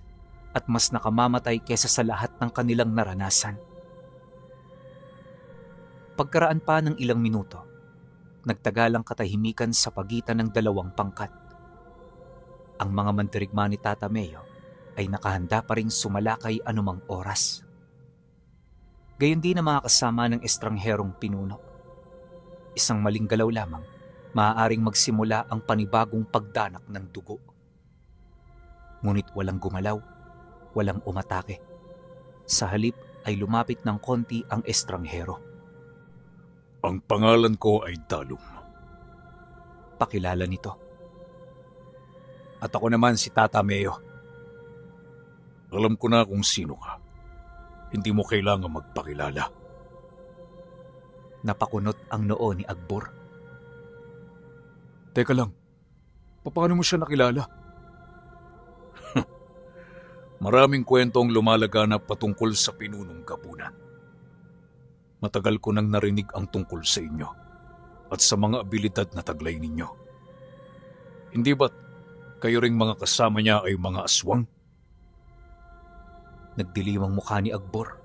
Speaker 1: at mas nakamamatay kaysa sa lahat ng kanilang naranasan. Pagkaraan pa ng ilang minuto, nagtagalang katahimikan sa pagitan ng dalawang pangkat. Ang mga mandirigma ni Tata Meo ay nakahanda pa ring sumalakay anumang oras. Gayon din ang mga kasama ng estrangherong pinuno. Isang maling galaw lamang, maaaring magsimula ang panibagong pagdanak ng dugo. Ngunit walang gumalaw, walang umatake. Sa halip ay lumapit ng konti ang estranghero.
Speaker 2: Ang pangalan ko ay Dalum.
Speaker 1: Pakilala nito.
Speaker 2: At ako naman si Tata Meo. Alam ko na kung sino ka. Hindi mo kailangan magpakilala.
Speaker 1: Napakunot ang noo ni Akbor.
Speaker 2: Teka lang, paano mo siya nakilala? Maraming kwentong lumalaganap patungkol sa pinunong gabunan. Matagal ko nang narinig ang tungkol sa inyo at sa mga abilidad na taglay ninyo. Hindi ba't kayo ring mga kasama niya ay mga aswang?
Speaker 1: Nagdilim ang mukha ni Akbor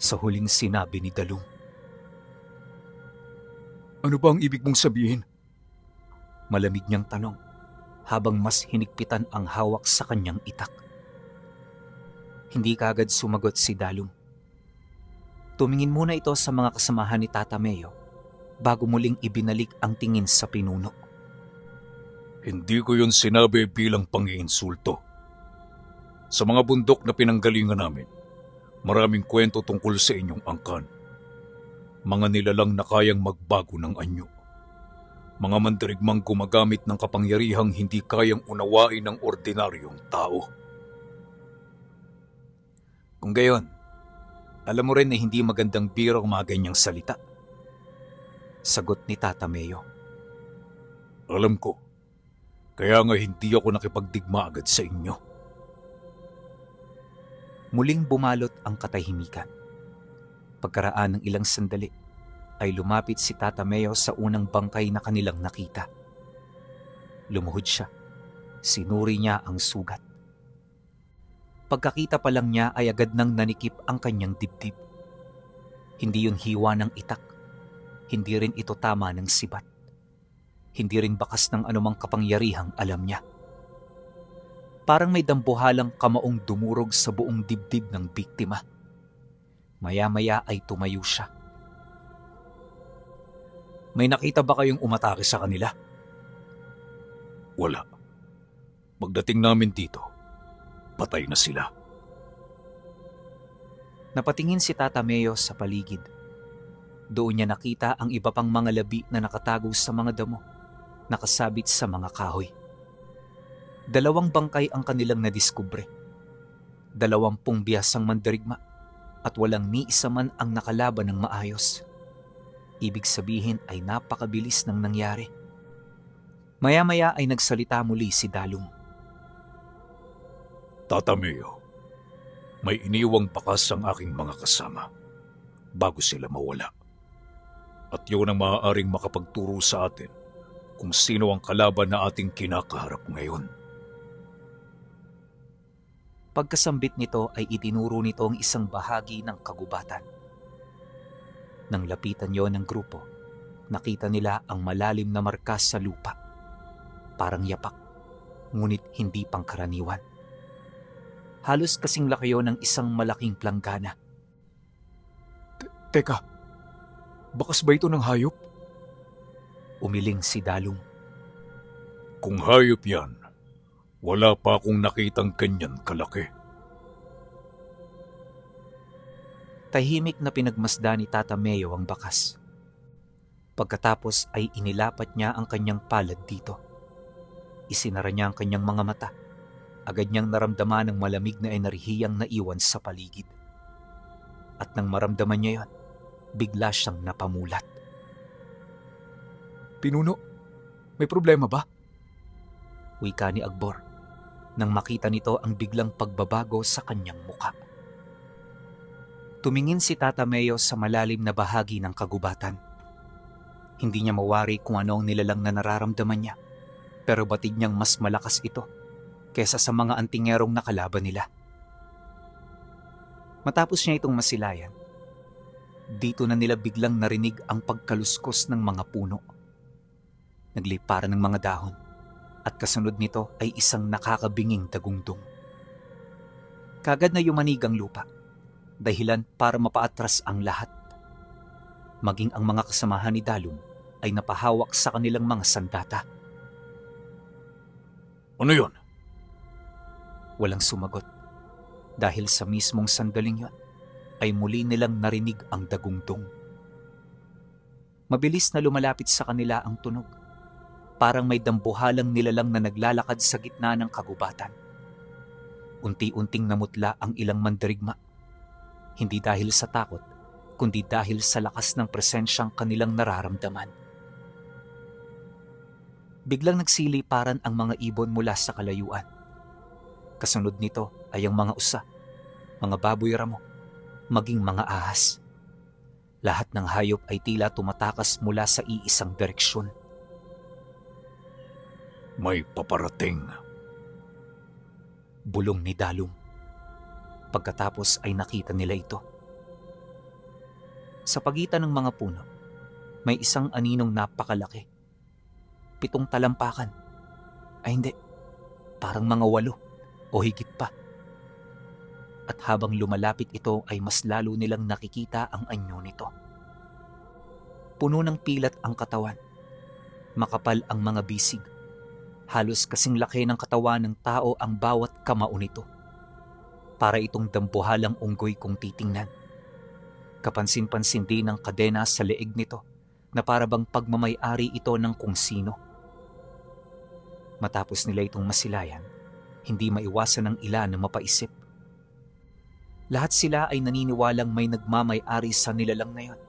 Speaker 1: sa huling sinabi ni Dalum.
Speaker 2: Ano ba ang ibig mong sabihin?
Speaker 1: Malamig niyang tanong habang mas hinigpitan ang hawak sa kanyang itak. Hindi kaagad sumagot si Dalum. Tumingin muna ito sa mga kasamahan ni Tata Meo bago muling ibinalik ang tingin sa pinuno.
Speaker 2: Hindi ko yun sinabi bilang pang-iinsulto. Sa mga bundok na pinanggalingan namin, maraming kwento tungkol sa inyong angkan. Mga nilalang na kayang magbago ng anyo. Mga mandirigmang gumagamit ng kapangyarihang hindi kayang unawain ng ordinaryong tao.
Speaker 1: Kung gayon, alam mo rin na hindi magandang biro ang mga ganyang salita. Sagot ni Tata Meo.
Speaker 2: Alam ko, kaya nga hindi ako nakipagdigma agad sa inyo.
Speaker 1: Muling bumalot ang katahimikan. Pagkaraan ng ilang sandali, ay lumapit si Tata Meo sa unang bangkay na kanilang nakita. Lumuhod siya. Sinuri niya ang sugat. Pagkakita pa lang niya ay agad nang nanikip ang kanyang dibdib. Hindi yun hiwa ng itak. Hindi rin ito tama ng sibat. Hindi rin bakas ng anumang kapangyarihang alam niya. Parang may dambuhalang kamaong dumurog sa buong dibdib ng biktima. Maya-maya ay tumayo siya. May nakita ba kayong umatake sa kanila?
Speaker 2: Wala. Pagdating namin dito, patay na sila.
Speaker 1: Napatingin si Tata Meo sa paligid. Doon niya nakita ang iba pang mga labi na nakatago sa mga damo, nakasabit sa mga kahoy. 2 bangkay ang kanilang nadiskubre. 20 biyasang mandirigma at walang ni isa man ang nakalaban ng maayos. Ibig sabihin ay napakabilis ng nangyari. Maya-maya ay nagsalita muli si Dalum.
Speaker 2: Tata Meo, may iniwang bakas ang aking mga kasama bago sila mawala. At yun ang maaaring makapagturo sa atin kung sino ang kalaban na ating kinakaharap ngayon.
Speaker 1: Pagkasambit nito ay itinuro nito ang isang bahagi ng kagubatan. Nang lapitan yon ng grupo, nakita nila ang malalim na markas sa lupa. Parang yapak, ngunit hindi pangkaraniwan. Halos kasing laki yon ng isang malaking planggana.
Speaker 2: Teka, bakas ba ito ng hayop?
Speaker 1: Umiling si Dalum.
Speaker 2: Kung hayop yan, wala pa akong nakitang ganyan kalaki.
Speaker 1: Tahimik na pinagmasdan ni Tata Meo ang bakas. Pagkatapos ay inilapat niya ang kanyang palad dito. Isinara niya ang kanyang mga mata. Agad niyang naramdaman ang malamig na enerhiyang naiwan sa paligid. At nang maramdaman niya yon, bigla siyang napamulat.
Speaker 2: Pinuno, may problema ba?
Speaker 1: Wika ni Akbor nang makita nito ang biglang pagbabago sa kanyang muka. Tumingin si Tata Meo sa malalim na bahagi ng kagubatan. Hindi niya mawari kung ano ang nilalang na nararamdaman niya, pero batid niyang mas malakas ito kesa sa mga antingerong nakalaban nila. Matapos niya itong masilayan, dito na nila biglang narinig ang pagkaluskos ng mga puno. Nagliparan ng mga dahon at kasunod nito ay isang nakakabinging dagundong. Kagad na yumanig ang lupa, dahilan para mapaatras ang lahat. Maging ang mga kasamahan ni Dalum ay napahawak sa kanilang mga sandata.
Speaker 2: Ano yun?
Speaker 1: Walang sumagot dahil sa mismong sandaling yon ay muli nilang narinig ang dagungdong. Mabilis na lumalapit sa kanila ang tunog. Parang may dambuhalang nilalang na naglalakad sa gitna ng kagubatan. Unti-unting namutla ang ilang mandirigma. Hindi dahil sa takot, kundi dahil sa lakas ng presensyang kanilang nararamdaman. Biglang nagsiliparan ang mga ibon mula sa kalayuan. Kasunod nito ay ang mga usa, mga baboy ramo, maging mga ahas. Lahat ng hayop ay tila tumatakas mula sa iisang direksyon.
Speaker 2: May paparating.
Speaker 1: Bulong ni Dalum. Pagkatapos ay nakita nila ito. Sa pagitan ng mga puno, may isang aninong napakalaki. 7 talampakan. Ay hindi, parang mga 8 o higit pa. At habang lumalapit ito ay mas lalo nilang nakikita ang anyo nito. Puno ng pilat ang katawan. Makapal ang mga bisig. Halos kasing laki ng katawan ng tao ang bawat kamao nito. Para itong dambuhalang unggoy kung titingnan. Kapansin-pansin din ang kadena sa leeg nito na para bang pagmamay-ari ito ng kung sino. Matapos nila itong masilayan, hindi maiwasan ng ilan na mapaisip. Lahat sila ay naniniwalang may nagmamay-ari sa nilalang na yon.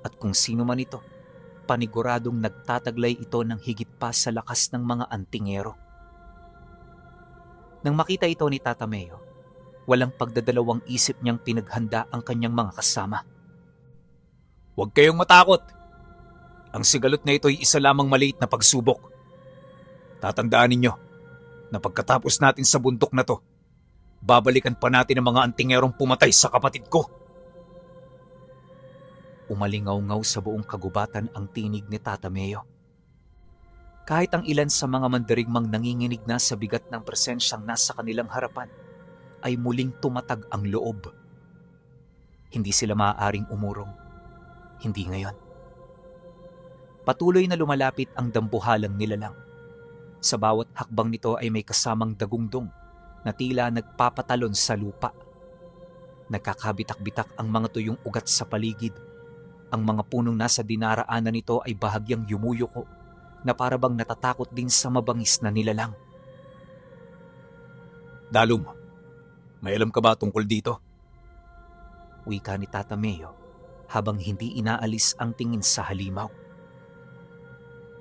Speaker 1: At kung sino man ito, paniguradong nagtataglay ito ng higit pa sa lakas ng mga antingero. Nang makita ito ni Tata Meo, walang pagdadalawang isip niyang pinaghanda ang kanyang mga kasama.
Speaker 2: Huwag kayong matakot. Ang sigalot na ito ay isa lamang maliit na pagsubok. Tatandaan ninyo na pagkatapos natin sa bundok na to, babalikan pa natin ang mga antingerong pumatay sa kapatid ko.
Speaker 1: Umalingaw-ngaw sa buong kagubatan ang tinig ni Tata Meo. Kahit ang ilan sa mga mandirigmang nanginginig na sa bigat ng presensyang nasa kanilang harapan, ay muling tumatag ang loob. Hindi sila maaaring umurong. Hindi ngayon. Patuloy na lumalapit ang dambuhalang nilalang. Sa bawat hakbang nito ay may kasamang dagungdong na tila nagpapatalon sa lupa. Nagkakabitak-bitak ang mga tuyong ugat sa paligid. Ang mga punong nasa dinaraanan nito ay bahagyang yumuyuko na parabang natatakot din sa mabangis na nilalang.
Speaker 2: Dalum, may alam ka ba tungkol dito?
Speaker 1: Wika ni Tata Meo habang hindi inaalis ang tingin sa halimaw.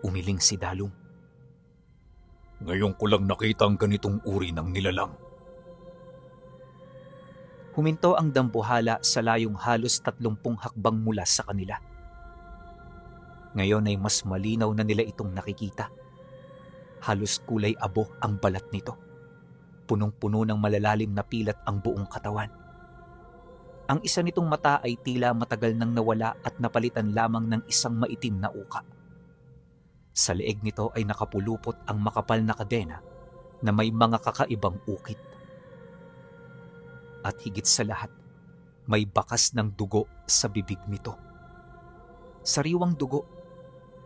Speaker 1: Umiling si Dalum.
Speaker 2: Ngayon ko lang nakita ang ganitong uri ng nilalang.
Speaker 1: Huminto ang dambuhala sa layong halos 30 hakbang mula sa kanila. Ngayon ay mas malinaw na nila itong nakikita. Halos kulay abo ang balat nito. Punong-puno ng malalalim na pilat ang buong katawan. Ang isa nitong mata ay tila matagal nang nawala at napalitan lamang ng isang maitim na uka. Sa leeg nito ay nakapulupot ang makapal na kadena na may mga kakaibang ukit. At higit sa lahat, may bakas ng dugo sa bibig nito. Sariwang dugo,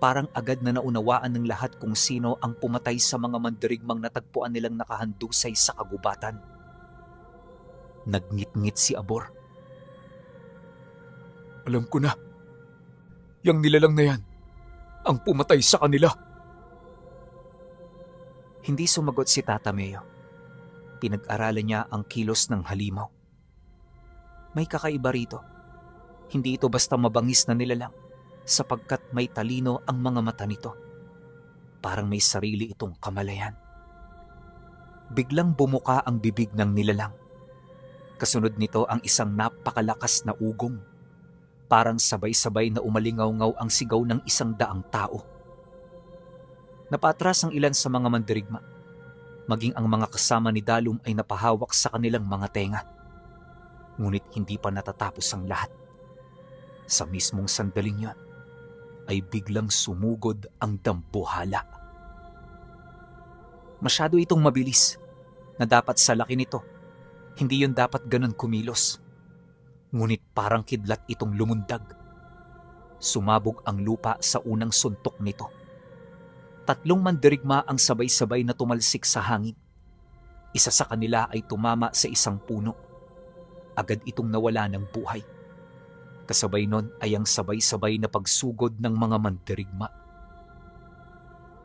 Speaker 1: parang agad na naunawaan ng lahat kung sino ang pumatay sa mga mandirigmang natagpuan nilang nakahandusay sa kagubatan. Nagngit-ngit si Abor.
Speaker 2: Alam ko na. Yang nilalang na yan, ang pumatay sa kanila.
Speaker 1: Hindi sumagot si Tata Meo. Pinag-aralan niya ang kilos ng halimaw. May kakaiba rito. Hindi ito basta mabangis na nilalang sapagkat may talino ang mga mata nito. Parang may sarili itong kamalayan. Biglang bumuka ang bibig ng nilalang. Kasunod nito ang isang napakalakas na ugong. Parang sabay-sabay na umalingaw-ngaw ang sigaw ng 100 tao. Napatras ang ilan sa mga mandirigma. Maging ang mga kasama ni Dalum ay napahawak sa kanilang mga tenga. Ngunit hindi pa natatapos ang lahat. Sa mismong sandaling yon, ay biglang sumugod ang dambuhala. Masyado itong mabilis na dapat sa laki nito Hindi yun dapat ganun kumilos. Ngunit parang kidlat itong lumundag. Sumabog ang lupa sa unang suntok nito. 3 mandirigma ang sabay-sabay na tumalsik sa hangin. Isa sa kanila ay tumama sa isang puno. Agad itong nawala ng buhay. Kasabay nun ay ang sabay-sabay na pagsugod ng mga mandirigma.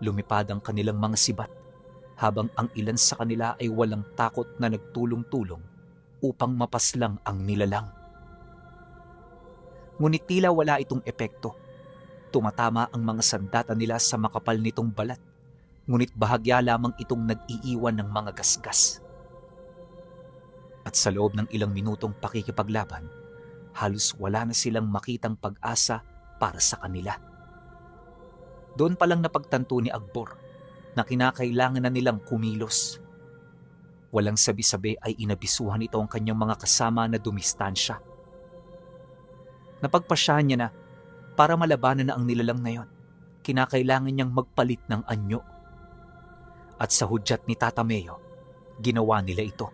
Speaker 1: Lumipad ang kanilang mga sibat habang ang ilan sa kanila ay walang takot na nagtulong-tulong upang mapaslang ang nilalang. Ngunit tila wala itong epekto. Tumatama ang mga sandata nila sa makapal nitong balat, ngunit bahagya lamang itong nag-iiwan ng mga gasgas. At sa loob ng ilang minutong pakikipaglaban, halos wala na silang makitang pag-asa para sa kanila. Doon palang napagtanto ni Akbor na kinakailangan na nilang kumilos. Walang sabi-sabi ay inabisuhan ito ang kanyang mga kasama na dumistansya. Napagpasyahan niya na para malabanan na ang nilalang na yon, kinakailangan niyang magpalit ng anyo. At sa hudyat ni Tata Meo, ginawa nila ito.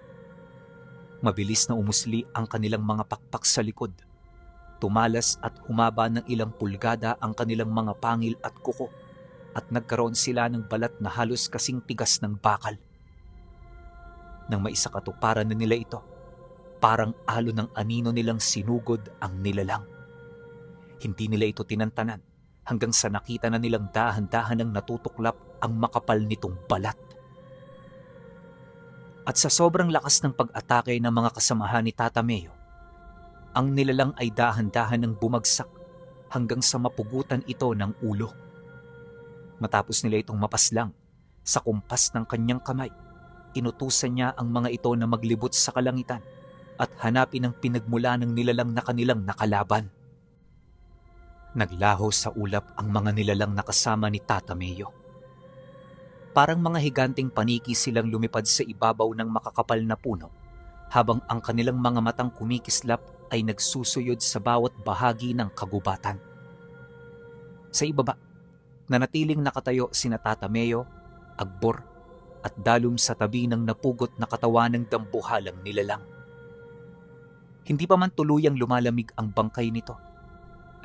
Speaker 1: Mabilis na umusli ang kanilang mga pakpak sa likod. Tumalas at humaba ng ilang pulgada ang kanilang mga pangil at kuko at nagkaroon sila ng balat na halos kasing tigas ng bakal. Nang maisakatuparan na nila ito, parang alo ng anino nilang sinugod ang nilalang. Hindi nila ito tinantanan hanggang sa nakita na nilang dahan-dahan ng natutuklap ang makapal nitong balat. At sa sobrang lakas ng pag-atake ng mga kasamahan ni Tata Meo, ang nilalang ay dahan-dahan ng bumagsak hanggang sa mapugutan ito ng ulo. Matapos nila itong mapaslang, sa kumpas ng kanyang kamay, inutusan niya ang mga ito na maglibot sa kalangitan at hanapin ang pinagmula ng nilalang na kanilang nakalaban. Naglaho sa ulap ang mga nilalang na kasama ni Tata Meo. Parang mga higanteng paniki silang lumipad sa ibabaw ng makakapal na puno, habang ang kanilang mga matang kumikislap ay nagsusuyod sa bawat bahagi ng kagubatan. Sa ibaba, nanatiling nakatayo sina Tata Meo, Akbor, at Dalum sa tabi ng napugot na katawan ng dambuhalang nilalang. Hindi pa man tuluyang lumalamig ang bangkay nito,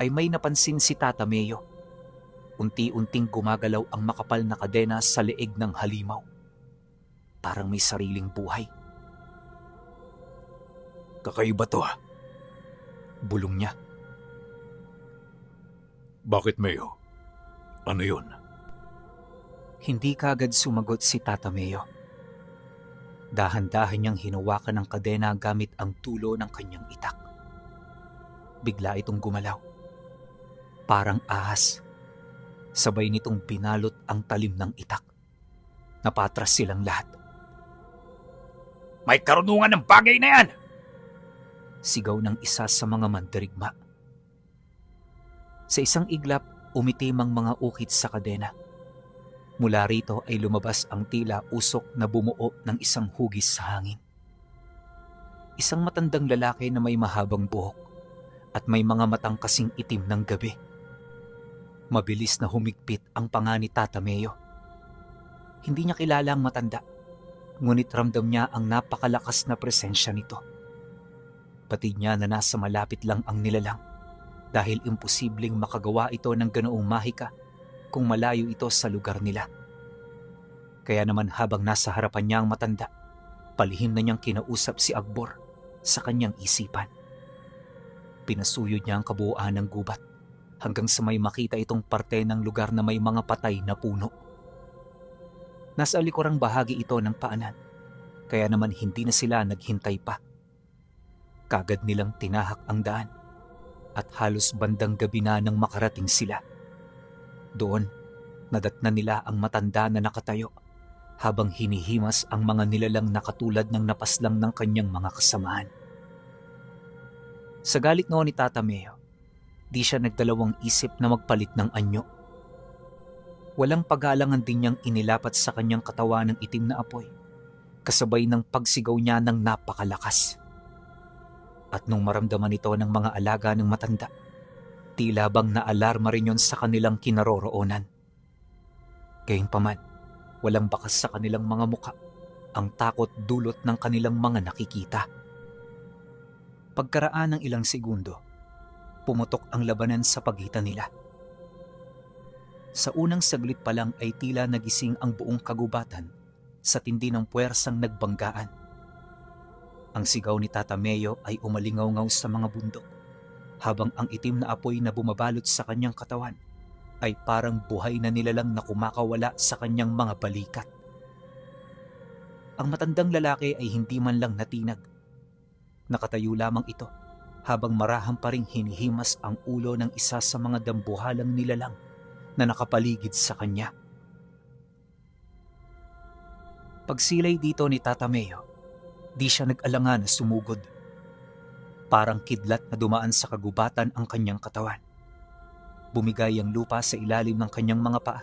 Speaker 1: ay may napansin si Tata Meo. Unti-unting gumagalaw ang makapal na kadena sa leeg ng halimaw. Parang may sariling buhay.
Speaker 2: Kakaiba to ha.
Speaker 1: Bulong niya.
Speaker 2: Bakit, Meo? Ano yun?
Speaker 1: Hindi kaagad sumagot si Tata Meo. Dahan-dahan niyang hinawakan ng kadena gamit ang tulo ng kanyang itak. Bigla itong gumalaw. Parang ahas. Sabay nitong binalot ang talim ng itak. Napatras silang lahat.
Speaker 2: May karunungan ng bagay na yan!
Speaker 1: Sigaw ng isa sa mga mandirigma. Sa isang iglap, umitim ang mga ukit sa kadena. Mula rito ay lumabas ang tila usok na bumuo ng isang hugis sa hangin. Isang matandang lalaki na may mahabang buhok at may mga matang kasing itim ng gabi. Mabilis na humigpit ang panga ni Tata Meo. Hindi niya kilala ang matanda, ngunit ramdam niya ang napakalakas na presensya nito. Patid niya na nasa malapit lang ang nilalang dahil imposibleng makagawa ito ng ganoong mahika kung malayo ito sa lugar nila. Kaya naman habang nasa harapan niya ang matanda, palihim na niyang kinausap si Akbor sa kanyang isipan. Pinasuyod niya ang kabuuan ng gubat hanggang sa may makita itong parte ng lugar na may mga patay na puno. Nasa likurang bahagi ito ng paanan, kaya naman hindi na sila naghintay pa. Kagad nilang tinahak ang daan at halos bandang gabi na nang makarating sila. Doon, nadatnan nila ang matanda na nakatayo habang hinihimas ang mga nilalang na katulad ng napaslang ng kanyang mga kasamahan. Sa galit noon ni Tata Meo, di siya nagdalawang isip na magpalit ng anyo. Walang pag-aalangan din niyang inilapat sa kanyang katawan ng itim na apoy, kasabay ng pagsigaw niya ng napakalakas. At nung maramdaman ito ng mga alaga ng matanda, tila bang naalarma rin yon sa kanilang kinaroroonan. Gayunpaman, walang bakas sa kanilang mga muka Ang takot dulot ng kanilang mga nakikita. Pagkaraan ng ilang segundo, pumutok ang labanan sa pagitan nila. Sa unang saglit pa lang ay tila nagising ang buong kagubatan sa tindi ng puwersang nagbanggaan. Ang sigaw ni Tata Meo ay umalingaw-ngaw sa mga bundok, habang ang itim na apoy na bumabalot sa kanyang katawan ay parang buhay na nilalang na kumakawala sa kanyang mga balikat. Ang matandang lalaki ay hindi man lang natinag. Nakatayo lamang ito habang marahang pa ring hinihimas ang ulo ng isa sa mga dambuhalang nilalang na nakapaligid sa kanya. Pagsilay dito ni Tata Meo, di siya nag-alangan na sumugod. Parang kidlat na dumaan sa kagubatan ang kanyang katawan. Bumigay ang lupa sa ilalim ng kanyang mga paa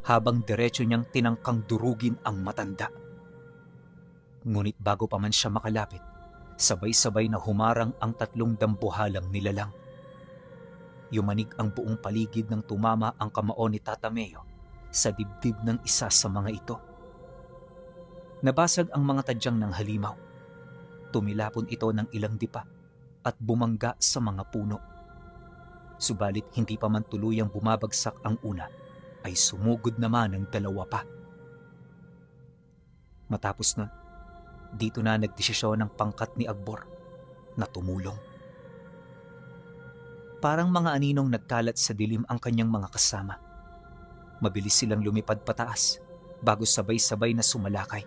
Speaker 1: habang diretso niyang tinangkang durugin ang matanda. Ngunit bago pa man siya makalapit, sabay-sabay na humarang ang tatlong dambuhalang nilalang. Yumanig ang buong paligid nang tumama ang kamao ni Tata Meo sa dibdib ng isa sa mga ito. Nabasag ang mga tadyang ng halimaw. Tumilapon ito ng ilang dipa at bumangga sa mga puno. Subalit hindi pa man tuluyang bumabagsak ang una, ay sumugod naman ang dalawa pa. Matapos nun, dito na nagdesisyon ng pangkat ni Akbor na tumulong. Parang mga aninong nagkalat sa dilim ang kanyang mga kasama. Mabilis silang lumipad pataas bago sabay-sabay na sumalakay.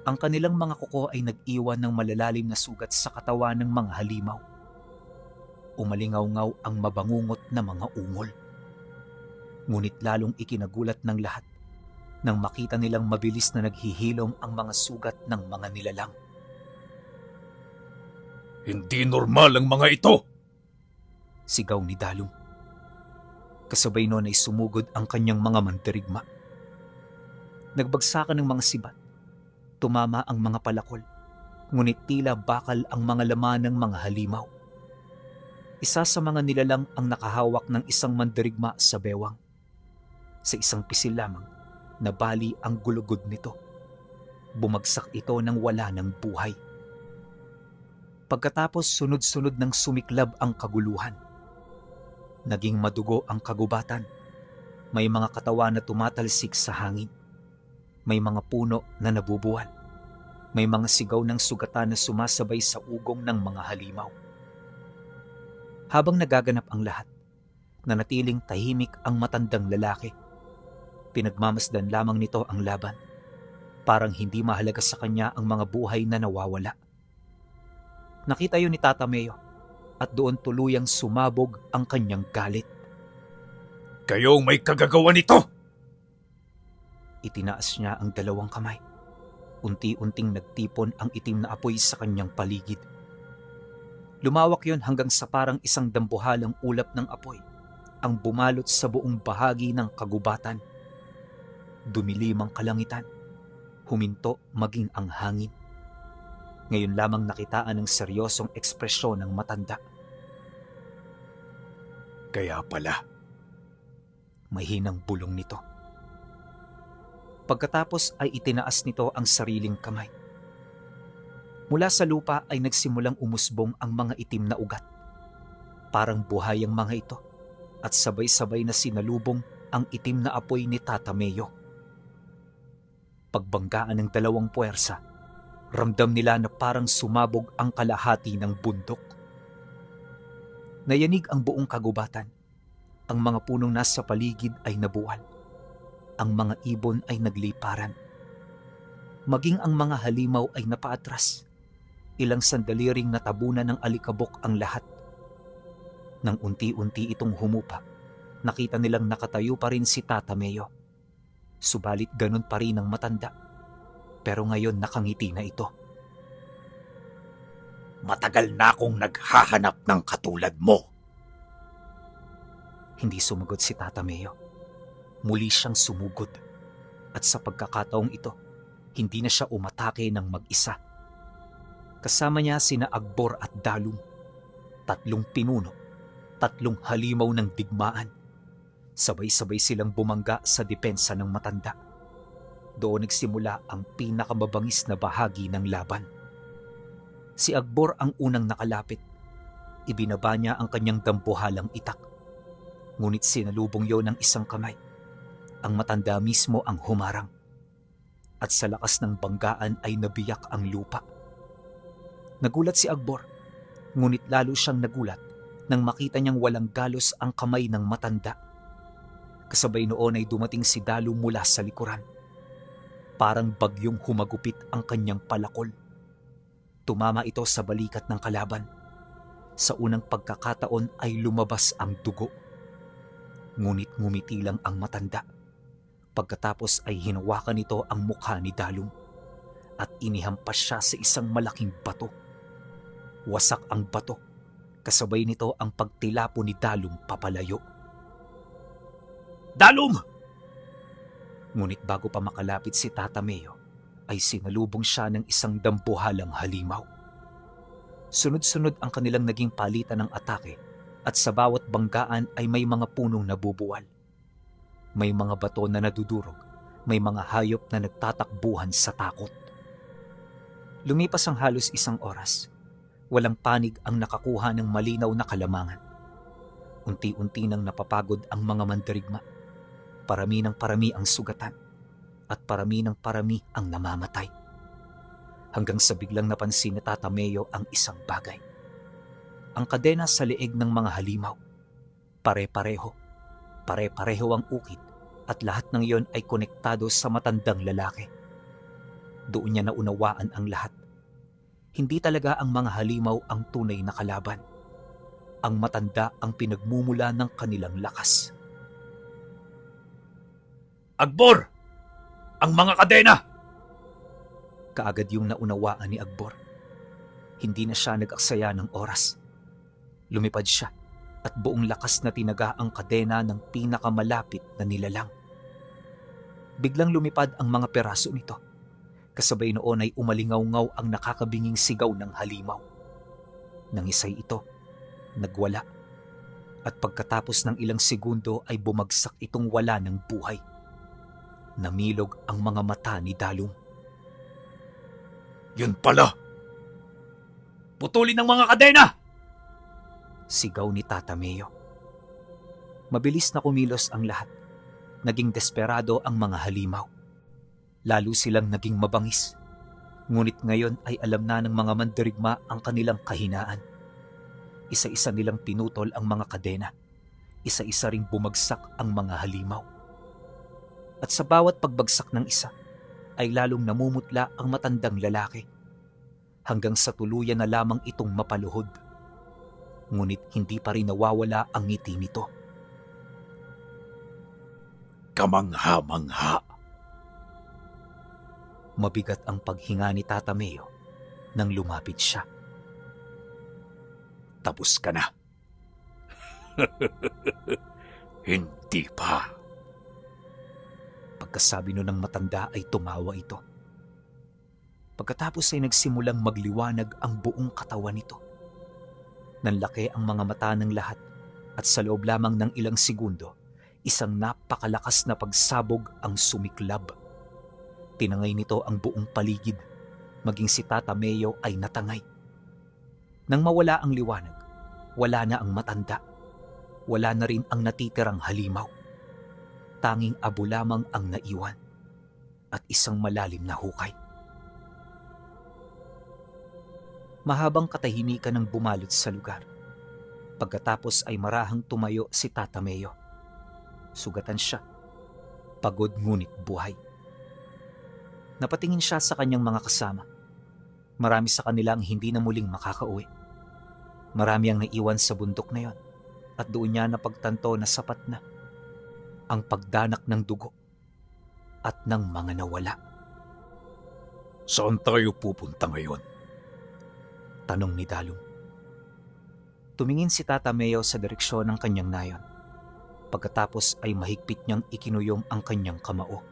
Speaker 1: Ang kanilang mga kuko ay nag-iwan ng malalalim na sugat sa katawan ng mga halimaw. Umalingaw-ngaw ang mabangungot na mga ungol. Ngunit lalong ikinagulat ng lahat nang makita nilang mabilis na naghihilom ang mga sugat ng mga nilalang.
Speaker 2: Hindi normal ang mga ito!
Speaker 1: Sigaw ni Dalong. Kasabay noon ay sumugod ang kanyang mga mandirigma. Nagbagsakan ng mga sibat. Tumama ang mga palakol, ngunit tila bakal ang mga laman ng mga halimaw. Isa sa mga nilalang ang nakahawak ng isang mandirigma sa bewang. Sa isang pisil lamang, nabali ang gulugod nito. Bumagsak ito nang wala ng buhay. Pagkatapos sunod-sunod ng sumiklab ang kaguluhan. Naging madugo ang kagubatan. May mga katawan na tumatalsik sa hangin. May mga puno na nabubuwal. May mga sigaw ng sugatan na sumasabay sa ugong ng mga halimaw. Habang nagaganap ang lahat, nanatiling tahimik ang matandang lalaki. Pinagmamasdan lamang nito ang laban. Parang hindi mahalaga sa kanya ang mga buhay na nawawala. Nakita yun ni Tata Meo at doon tuluyang sumabog ang kanyang galit.
Speaker 2: Kayong may kagagawa nito!
Speaker 1: Itinaas niya ang dalawang kamay. Unti-unting nagtipon ang itim na apoy sa kanyang paligid. Lumawak yon hanggang sa parang isang dambuhalang ulap ng apoy ang bumalot sa buong bahagi ng kagubatan. Dumilim ang kalangitan. Huminto maging ang hangin. Ngayon lamang nakitaan ng seryosong ekspresyon ng matanda.
Speaker 2: Kaya pala.
Speaker 1: Mahinang bulong nito. Pagkatapos ay itinaas nito ang sariling kamay. Mula sa lupa ay nagsimulang umusbong ang mga itim na ugat. Parang buhay ang mga ito at sabay-sabay na sinalubong ang itim na apoy ni Tata Meo. Pagbanggaan ng dalawang puwersa, ramdam nila na parang sumabog ang kalahati ng bundok. Nayanig ang buong kagubatan. Ang mga punong nasa paligid ay nabuwal. Ang mga ibon ay nagliparan. Maging ang mga halimaw ay napaatras. Ilang sandali ring natabunan ng alikabok ang lahat. Nang unti-unti itong humupa, nakita nilang nakatayo pa rin si Tata Meo. Subalit ganun pa rin ang matanda. Pero ngayon nakangiti na ito.
Speaker 2: Matagal na akong naghahanap ng katulad mo.
Speaker 1: Hindi sumagot si Tata Meo. Muli siyang sumugod. At sa pagkakataong ito, hindi na siya umatake ng mag-isa. Kasama niya sina Akbor at Dalong. 3 pinuno, 3 halimaw ng digmaan. Sabay-sabay silang bumangga sa depensa ng matanda. Doon nagsimula ang pinakamabangis na bahagi ng laban. Si Akbor ang unang nakalapit. Ibinaba niya ang kanyang dambuhalang itak. Ngunit sinalubong yon ng isang kamay. Ang matanda mismo ang humarang. At sa lakas ng banggaan ay nabiyak ang lupa. Nagulat si Akbor, ngunit lalo siyang nagulat nang makita niyang walang galos ang kamay ng matanda. Kasabay noon ay dumating si Dalu mula sa likuran. Parang bagyong humagupit ang kanyang palakol. Tumama ito sa balikat ng kalaban. Sa unang pagkakataon ay lumabas ang dugo. Ngunit ngumiti lang ang matanda. Pagkatapos ay hinawakan nito ang mukha ni Dalum at inihampas siya sa isang malaking bato. Wasak ang bato. Kasabay nito ang pagtilapo ni Dalum papalayo.
Speaker 2: Dalum!
Speaker 1: Ngunit bago pa makalapit si Tata Meo, ay sinalubong siya ng isang dambuhalang halimaw. Sunod-sunod ang kanilang naging palitan ng atake at sa bawat banggaan ay may mga punong nabubuwal. May mga bato na nadudurog, may mga hayop na nagtatakbuhan sa takot. Lumipas ang halos isang oras. Walang panig ang nakakuha ng malinaw na kalamangan. Unti-unti nang napapagod ang mga mandirigma. Parami ng parami ang sugatan at parami ng parami ang namamatay. Hanggang sa biglang napansin ni Tata Meo ang isang bagay. Ang kadena sa leeg ng mga halimaw. Pare-pareho. Pare-pareho ang ukit at lahat ng iyon ay konektado sa matandang lalaki. Doon niya naunawaan ang lahat. Hindi talaga ang mga halimaw ang tunay na kalaban. Ang matanda ang pinagmumula ng kanilang lakas.
Speaker 2: Akbor! Ang mga kadena!
Speaker 1: Kaagad yung naunawaan ni Akbor. Hindi na siya nag-aksaya ng oras. Lumipad siya at buong lakas na tinaga ang kadena ng pinakamalapit na nilalang. Biglang lumipad ang mga peraso nito. Kasabay noon ay umalingaw-ngaw ang nakakabinging sigaw ng halimaw. Nangisay ito, nagwala. At pagkatapos ng ilang segundo ay bumagsak itong wala ng buhay. Namilog ang mga mata ni Dalum.
Speaker 2: Yun pala! Putulin ang mga kadena!
Speaker 1: Sigaw ni Tata Meo. Mabilis na kumilos ang lahat. Naging desperado ang mga halimaw. Lalo silang naging mabangis. Ngunit ngayon ay alam na ng mga mandirigma ang kanilang kahinaan. Isa-isa nilang pinutol ang mga kadena. Isa-isa ring bumagsak ang mga halimaw. At sa bawat pagbagsak ng isa, ay lalong namumutla ang matandang lalaki. Hanggang sa tuluyan na lamang itong mapaluhod. Ngunit hindi pa rin nawawala ang ngiti nito.
Speaker 2: Kamangha-mangha!
Speaker 1: Mabigat ang paghinga ni Tata Meo nang lumapit siya.
Speaker 2: Tapos ka na. Hindi pa.
Speaker 1: Pagkasabi nun ng matanda ay tumawa ito. Pagkatapos ay nagsimulang magliwanag ang buong katawan nito. Nanlaki ang mga mata ng lahat at sa loob lamang ng ilang segundo, isang napakalakas na pagsabog ang sumiklab. Tinangay nito ang buong paligid, maging si Tata Meo ay natangay. Nang mawala ang liwanag, wala na ang matanda. Wala na rin ang natitirang halimaw. Tanging abo lamang ang naiwan at isang malalim na hukay. Mahabang katahimikan ang bumalot sa lugar. Pagkatapos ay marahang tumayo si Tata Meo. Sugatan siya. Pagod ngunit buhay. Napatingin siya sa kanyang mga kasama. Marami sa kanila ang hindi na muling makakauwi. Marami ang naiwan sa bundok na yon at doon niya napagtanto na sapat na ang pagdanak ng dugo at ng mga nawala.
Speaker 2: Saan tayo pupunta ngayon?
Speaker 1: Tanong ni Dalum. Tumingin si Tata Meo sa direksyon ng kanyang nayon. Pagkatapos ay mahigpit niyang ikinuyom ang kanyang kamao.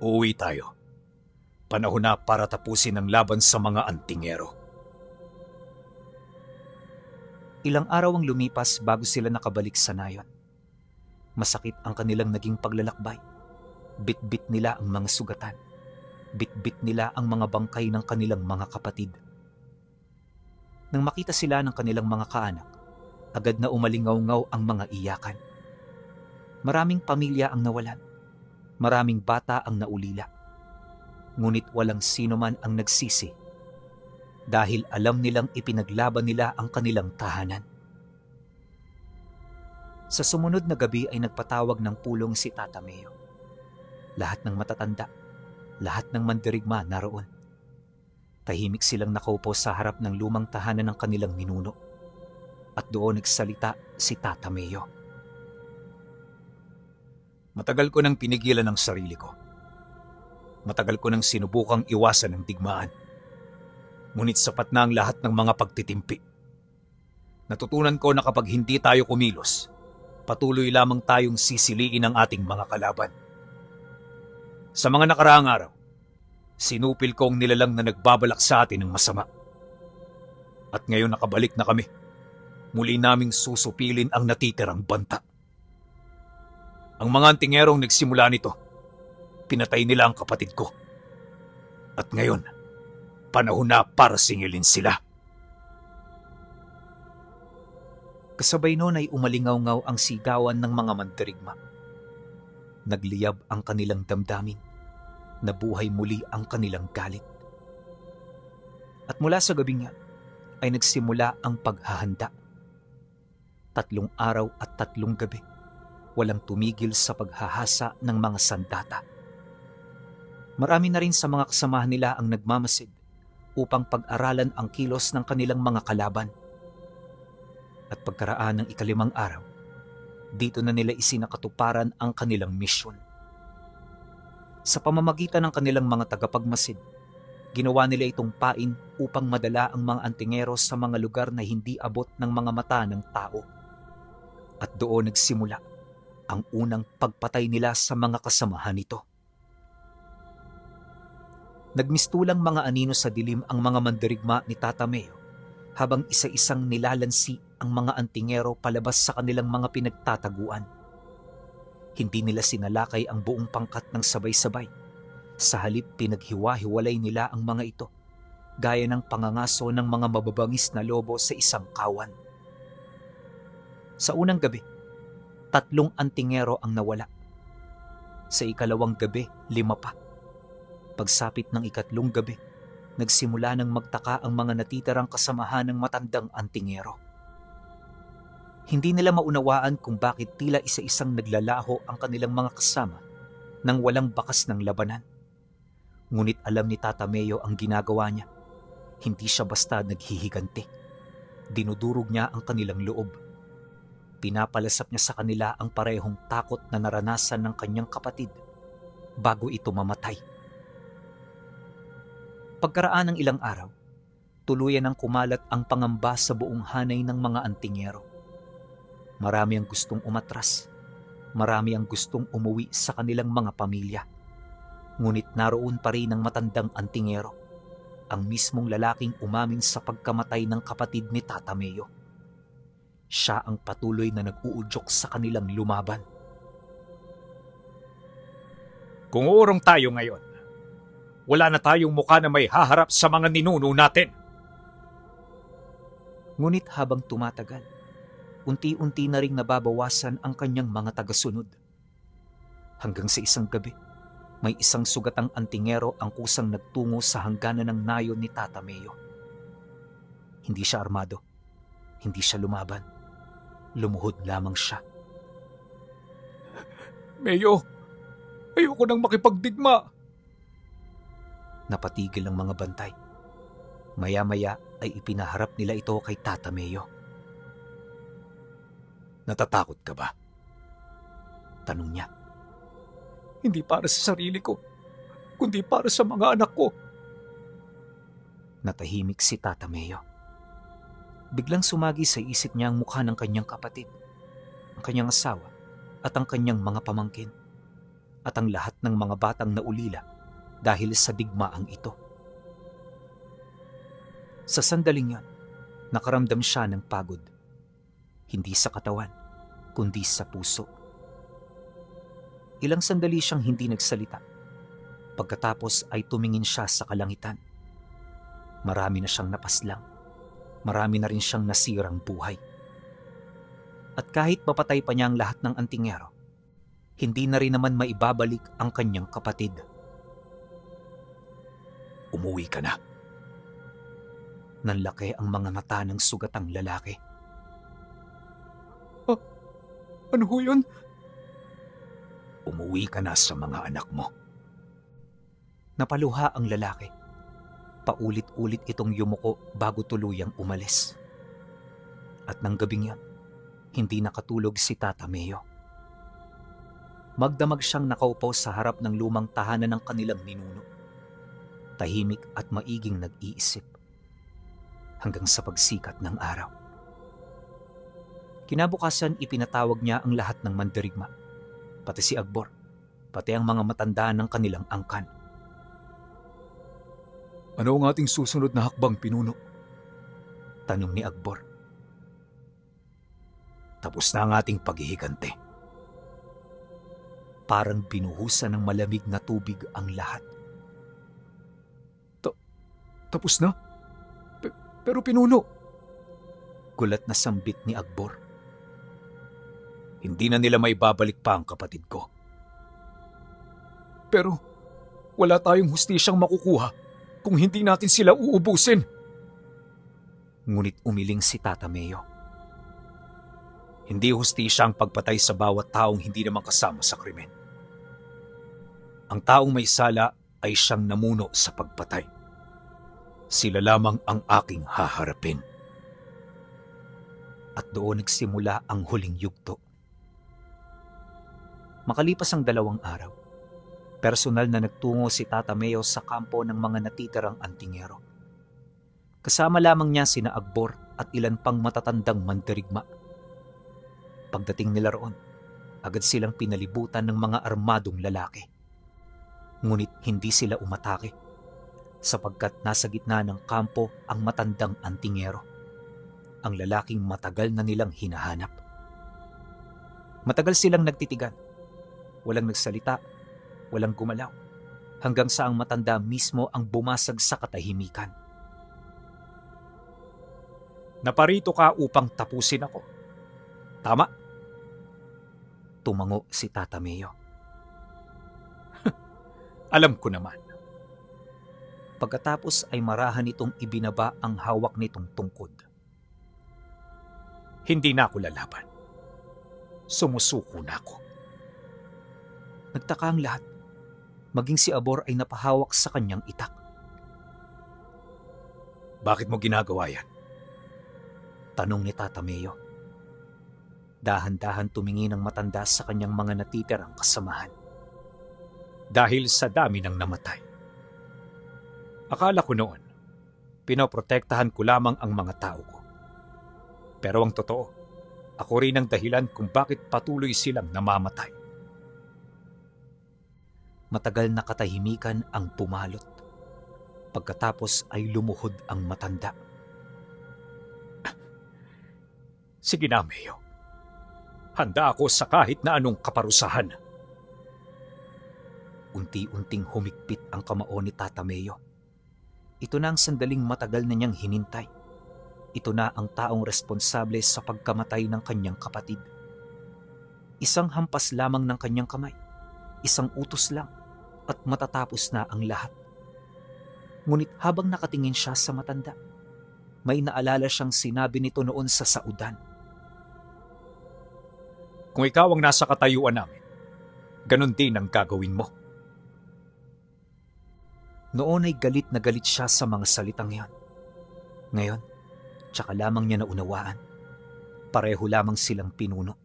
Speaker 2: Uuwi tayo. Panahon na para tapusin ang laban sa mga antingero.
Speaker 1: Ilang araw ang lumipas bago sila nakabalik sa nayon. Masakit ang kanilang naging paglalakbay. Bit-bit nila ang mga sugatan. Bit-bit nila ang mga bangkay ng kanilang mga kapatid. Nang makita sila ng kanilang mga kaanak, agad na umalingaw-ngaw ang mga iyakan. Maraming pamilya ang nawalan. Maraming bata ang naulila. Ngunit walang sino man ang nagsisi dahil alam nilang ipinaglaban nila ang kanilang tahanan. Sa sumunod na gabi ay nagpatawag ng pulong si Tata Meo. Lahat ng matatanda, lahat ng mandirigma naroon. Tahimik silang nakaupo sa harap ng lumang tahanan ng kanilang ninuno. At doon nagsalita si Tata Meo.
Speaker 2: Matagal ko nang pinigilan ang sarili ko. Matagal ko nang sinubukang iwasan ang digmaan. Ngunit sapat na ang lahat ng mga pagtitimpi. Natutunan ko na kapag hindi tayo kumilos, patuloy lamang tayong sisiliin ang ating mga kalaban. Sa mga nakaraang araw, sinupil ko ang nilalang na nagbabalak sa atin ng masama. At ngayon nakabalik na kami. Muli naming susupilin ang natitirang banta. Ang mga antingerong nagsimula nito, pinatay nila ang kapatid ko. At ngayon, panahon na para singilin sila.
Speaker 1: Kasabay noon ay umalingaw-ngaw ang sigawan ng mga mandirigma. Nagliyab ang kanilang damdamin. Nabuhay muli ang kanilang galit. At mula sa gabing yan, ay nagsimula ang paghahanda. 3 araw at 3 gabi, walang tumigil sa paghahasa ng mga sandata. Marami na rin sa mga kasamahan nila ang nagmamasid upang pag-aralan ang kilos ng kanilang mga kalaban. At pagkaraan ng 5 araw, dito na nila isinakatuparan ang kanilang misyon. Sa pamamagitan ng kanilang mga tagapagmasid, ginawa nila itong pain upang madala ang mga antingero sa mga lugar na hindi abot ng mga mata ng tao. At doon nagsimula ang unang pagpatay nila sa mga kasamahan nito. Nagmistulang mga anino sa dilim ang mga mandirigma ni Tata Meo habang isa-isang nilalansi ang mga antingero palabas sa kanilang mga pinagtataguan. Hindi nila sinalakay ang buong pangkat ng sabay-sabay. Sa halip pinaghiwa-hiwalay nila ang mga ito, gaya ng pangangaso ng mga mababangis na lobo sa isang kawan. Sa unang gabi, 3 antingero ang nawala. Sa 2nd gabi, 5 pa. Pagsapit ng 3 gabi, nagsimula ng magtaka ang mga natitirang kasamahan ng matandang antingero. Hindi nila maunawaan kung bakit tila isa-isang naglalaho ang kanilang mga kasama nang walang bakas ng labanan. Ngunit alam ni Tata Meo ang ginagawa niya. Hindi siya basta naghihiganti. Dinudurog niya ang kanilang loob. Pinapalasap niya sa kanila ang parehong takot na naranasan ng kanyang kapatid bago ito mamatay. Pagkaraan ng ilang araw, tuluyan ang kumalat ang pangamba sa buong hanay ng mga antingero. Marami ang gustong umatras. Marami ang gustong umuwi sa kanilang mga pamilya. Ngunit naroon pa rin ang matandang antingero, ang mismong lalaking umamin sa pagkamatay ng kapatid ni Tata Meo. Siya ang patuloy na nag-uudyok sa kanilang lumaban.
Speaker 2: Kung uurong tayo ngayon, wala na tayong mukha na may haharap sa mga ninuno natin.
Speaker 1: Ngunit habang tumatagal, unti-unti na ring nababawasan ang kanyang mga tagasunod. Hanggang sa isang gabi, may isang sugatang antingero ang kusang nagtungo sa hangganan ng nayon ni Tata Meo. Hindi siya armado, hindi siya lumaban. Lumuhod lamang siya.
Speaker 2: Meo, ayoko nang makipagdigma.
Speaker 1: Napatigil ang mga bantay. Maya-maya ay ipinaharap nila ito kay Tata Meo.
Speaker 2: Natatakot ka ba?
Speaker 1: Tanong niya.
Speaker 2: Hindi para sa sarili ko, kundi para sa mga anak ko.
Speaker 1: Natahimik si Tata Meo. Biglang sumagi sa isip niya ang mukha ng kanyang kapatid, ang kanyang asawa at ang kanyang mga pamangkin, at ang lahat ng mga batang naulila dahil sa digmaang ito. Sa sandaling yon, nakaramdam siya ng pagod. Hindi sa katawan, kundi sa puso. Ilang sandali siyang hindi nagsalita. Pagkatapos ay tumingin siya sa kalangitan. Marami na siyang napaslang. Marami na rin siyang nasirang buhay. At kahit mapatay pa niya ang lahat ng antingero, hindi na rin naman maibabalik ang kanyang kapatid.
Speaker 2: Umuwi ka na.
Speaker 1: Nanlaki ang mga mata ng sugatang lalaki.
Speaker 2: Ano ho yun? Umuwi ka na sa mga anak mo.
Speaker 1: Napaluha ang lalaki. Paulit-ulit itong yumuko bago tuluyang umalis. At nang gabing yan, hindi nakatulog si Tata Meo. Magdamag siyang nakaupo sa harap ng lumang tahanan ng kanilang ninuno. Tahimik at maiging nag-iisip. Hanggang sa pagsikat ng araw. Kinabukasan ipinatawag niya ang lahat ng mandirigma, pati si Akbor, pati ang mga matanda ng kanilang angkan.
Speaker 2: Ano ang ating susunod na hakbang, Pinuno?
Speaker 1: Tanong ni Akbor.
Speaker 2: Tapos na ang ating paghihigante.
Speaker 1: Parang binuhusan ng malamig na tubig ang lahat.
Speaker 2: Tapos na? Pero Pinuno,
Speaker 1: Gulat na sambit ni Akbor.
Speaker 2: hindi na nila maibabalik pa ang kapatid ko. Pero wala tayong hustisyang makukuha kung hindi natin sila uubusin.
Speaker 1: Ngunit umiling si Tata Meo.
Speaker 2: Hindi hustisya ang pagpatay sa bawat taong hindi naman kasama sa krimen. Ang taong may sala ay siyang namuno sa pagpatay. Sila lamang ang aking haharapin.
Speaker 1: At doon nagsimula ang huling yugto. Makalipas ang 2 araw, personal na nagtungo si Tata Meo sa kampo ng mga natitirang antingero. Kasama lamang niya sina Akbor at ilan pang matatandang mandirigma. Pagdating nila roon, agad silang pinalibutan ng mga armadong lalaki. Ngunit hindi sila umatake sapagkat nasa gitna ng kampo ang matandang antingero, ang lalaking matagal na nilang hinahanap. Matagal silang nagtitigan. Walang nagsalita, walang gumalaw, hanggang sa ang matanda mismo ang bumasag sa katahimikan.
Speaker 2: Naparito ka upang tapusin ako. Tama?
Speaker 1: Tumango si Tata Meo.
Speaker 2: Alam ko naman.
Speaker 1: Pagkatapos ay marahan itong ibinaba ang hawak nitong tungkod.
Speaker 2: Hindi na ako lalaban. Sumusuko na ako.
Speaker 1: Nagtaka ang lahat. Maging si Akbor ay napahawak sa kanyang itak.
Speaker 2: Bakit mo ginagawa yan?
Speaker 1: Tanong ni Tata Meo. Dahan-dahan tumingin ang matanda sa kanyang mga natitirang kasamahan.
Speaker 2: Dahil sa dami ng namatay. Akala ko noon, pinoprotektahan ko lamang ang mga tao ko. Pero ang totoo, ako rin ang dahilan kung bakit patuloy silang namamatay.
Speaker 1: Matagal na katahimikan ang pumalot. Pagkatapos ay lumuhod ang matanda.
Speaker 2: Sige na, Meo. Handa ako sa kahit na anong kaparusahan.
Speaker 1: Unti-unting humigpit ang kamao ni Tata Meo. Ito na ang sandaling matagal na niyang hinintay. Ito na ang taong responsable sa pagkamatay ng kanyang kapatid. Isang hampas lamang ng kanyang kamay. Isang utos lang at matatapos na ang lahat. Ngunit habang nakatingin siya sa matanda, may naalala siyang sinabi nito noon sa saudan.
Speaker 2: Kung ikaw ang nasa katayuan namin, ganun din ang gagawin mo.
Speaker 1: Noon ay galit na galit siya sa mga salitang yan. Ngayon, tsaka lamang niya naunawaan. Pareho lamang silang pinuno.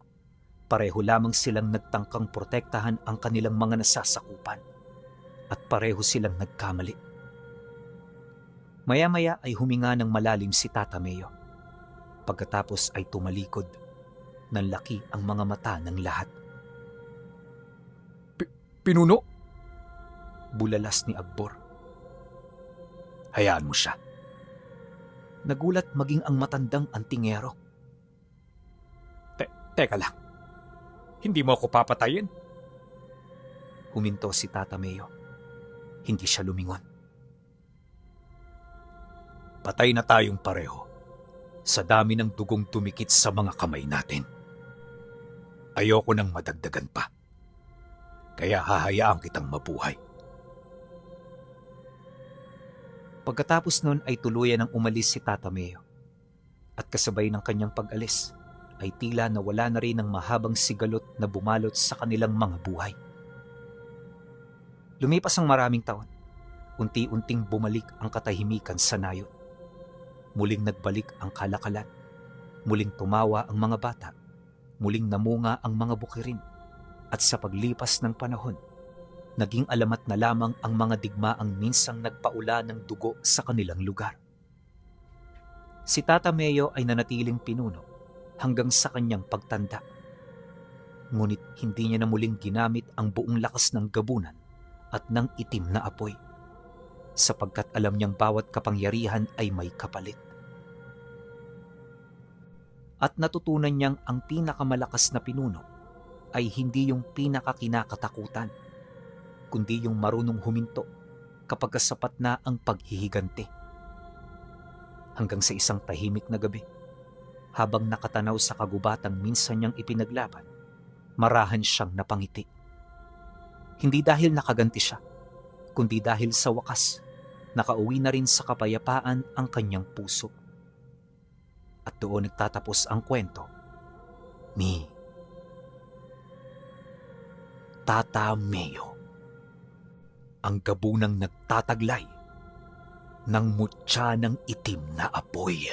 Speaker 1: Pareho lamang silang nagtangkang protektahan ang kanilang mga nasasakupan. At pareho silang nagkamali. Maya-maya ay huminga ng malalim si Tata Meo. Pagkatapos ay tumalikod. Nanlaki ang mga mata ng lahat.
Speaker 2: Pinuno?
Speaker 1: Bulalas ni Akbor.
Speaker 2: Hayaan mo siya.
Speaker 1: Nagulat maging ang matandang antingero.
Speaker 2: Teka lang. Hindi mo ako papatayin?
Speaker 1: Huminto si Tata Mayo. Hindi siya lumingon.
Speaker 2: Patay na tayong pareho sa dami ng dugong tumikit sa mga kamay natin. Ayoko nang madagdagan pa. Kaya hahayaan kitang mabuhay.
Speaker 1: Pagkatapos nun ay tuluyan ng umalis si Tata Mayo. At kasabay ng kanyang pag-alis ay tila nawala na rin ang mahabang sigalot na bumalot sa kanilang mga buhay. Lumipas ang maraming taon. Unti-unting bumalik ang katahimikan sa nayon. Muling nagbalik ang kalakalan. Muling tumawa ang mga bata. Muling namunga ang mga bukirin. At sa paglipas ng panahon, naging alamat na lamang ang mga digmaang minsang nagpaula ng dugo sa kanilang lugar. Si Tata Mayo ay nanatiling pinuno hanggang sa kanyang pagtanda. Ngunit hindi niya na muling ginamit ang buong lakas ng gabunan at ng itim na apoy, sapagkat alam niyang bawat kapangyarihan ay may kapalit. At natutunan niyang ang pinakamalakas na pinuno ay hindi yung pinakakinakatakutan, kundi yung marunong huminto kapag sapat na ang paghihiganti. Hanggang sa isang tahimik na gabi, habang nakatanaw sa kagubatang minsan niyang ipinaglaban, marahan siyang napangiti. Hindi dahil nakaganti siya, kundi dahil sa wakas, nakauwi na rin sa kapayapaan ang kanyang puso. At doon nagtatapos ang kwento ni Tata Mayo, ang gabunang nagtataglay ng mutya ng itim na apoy.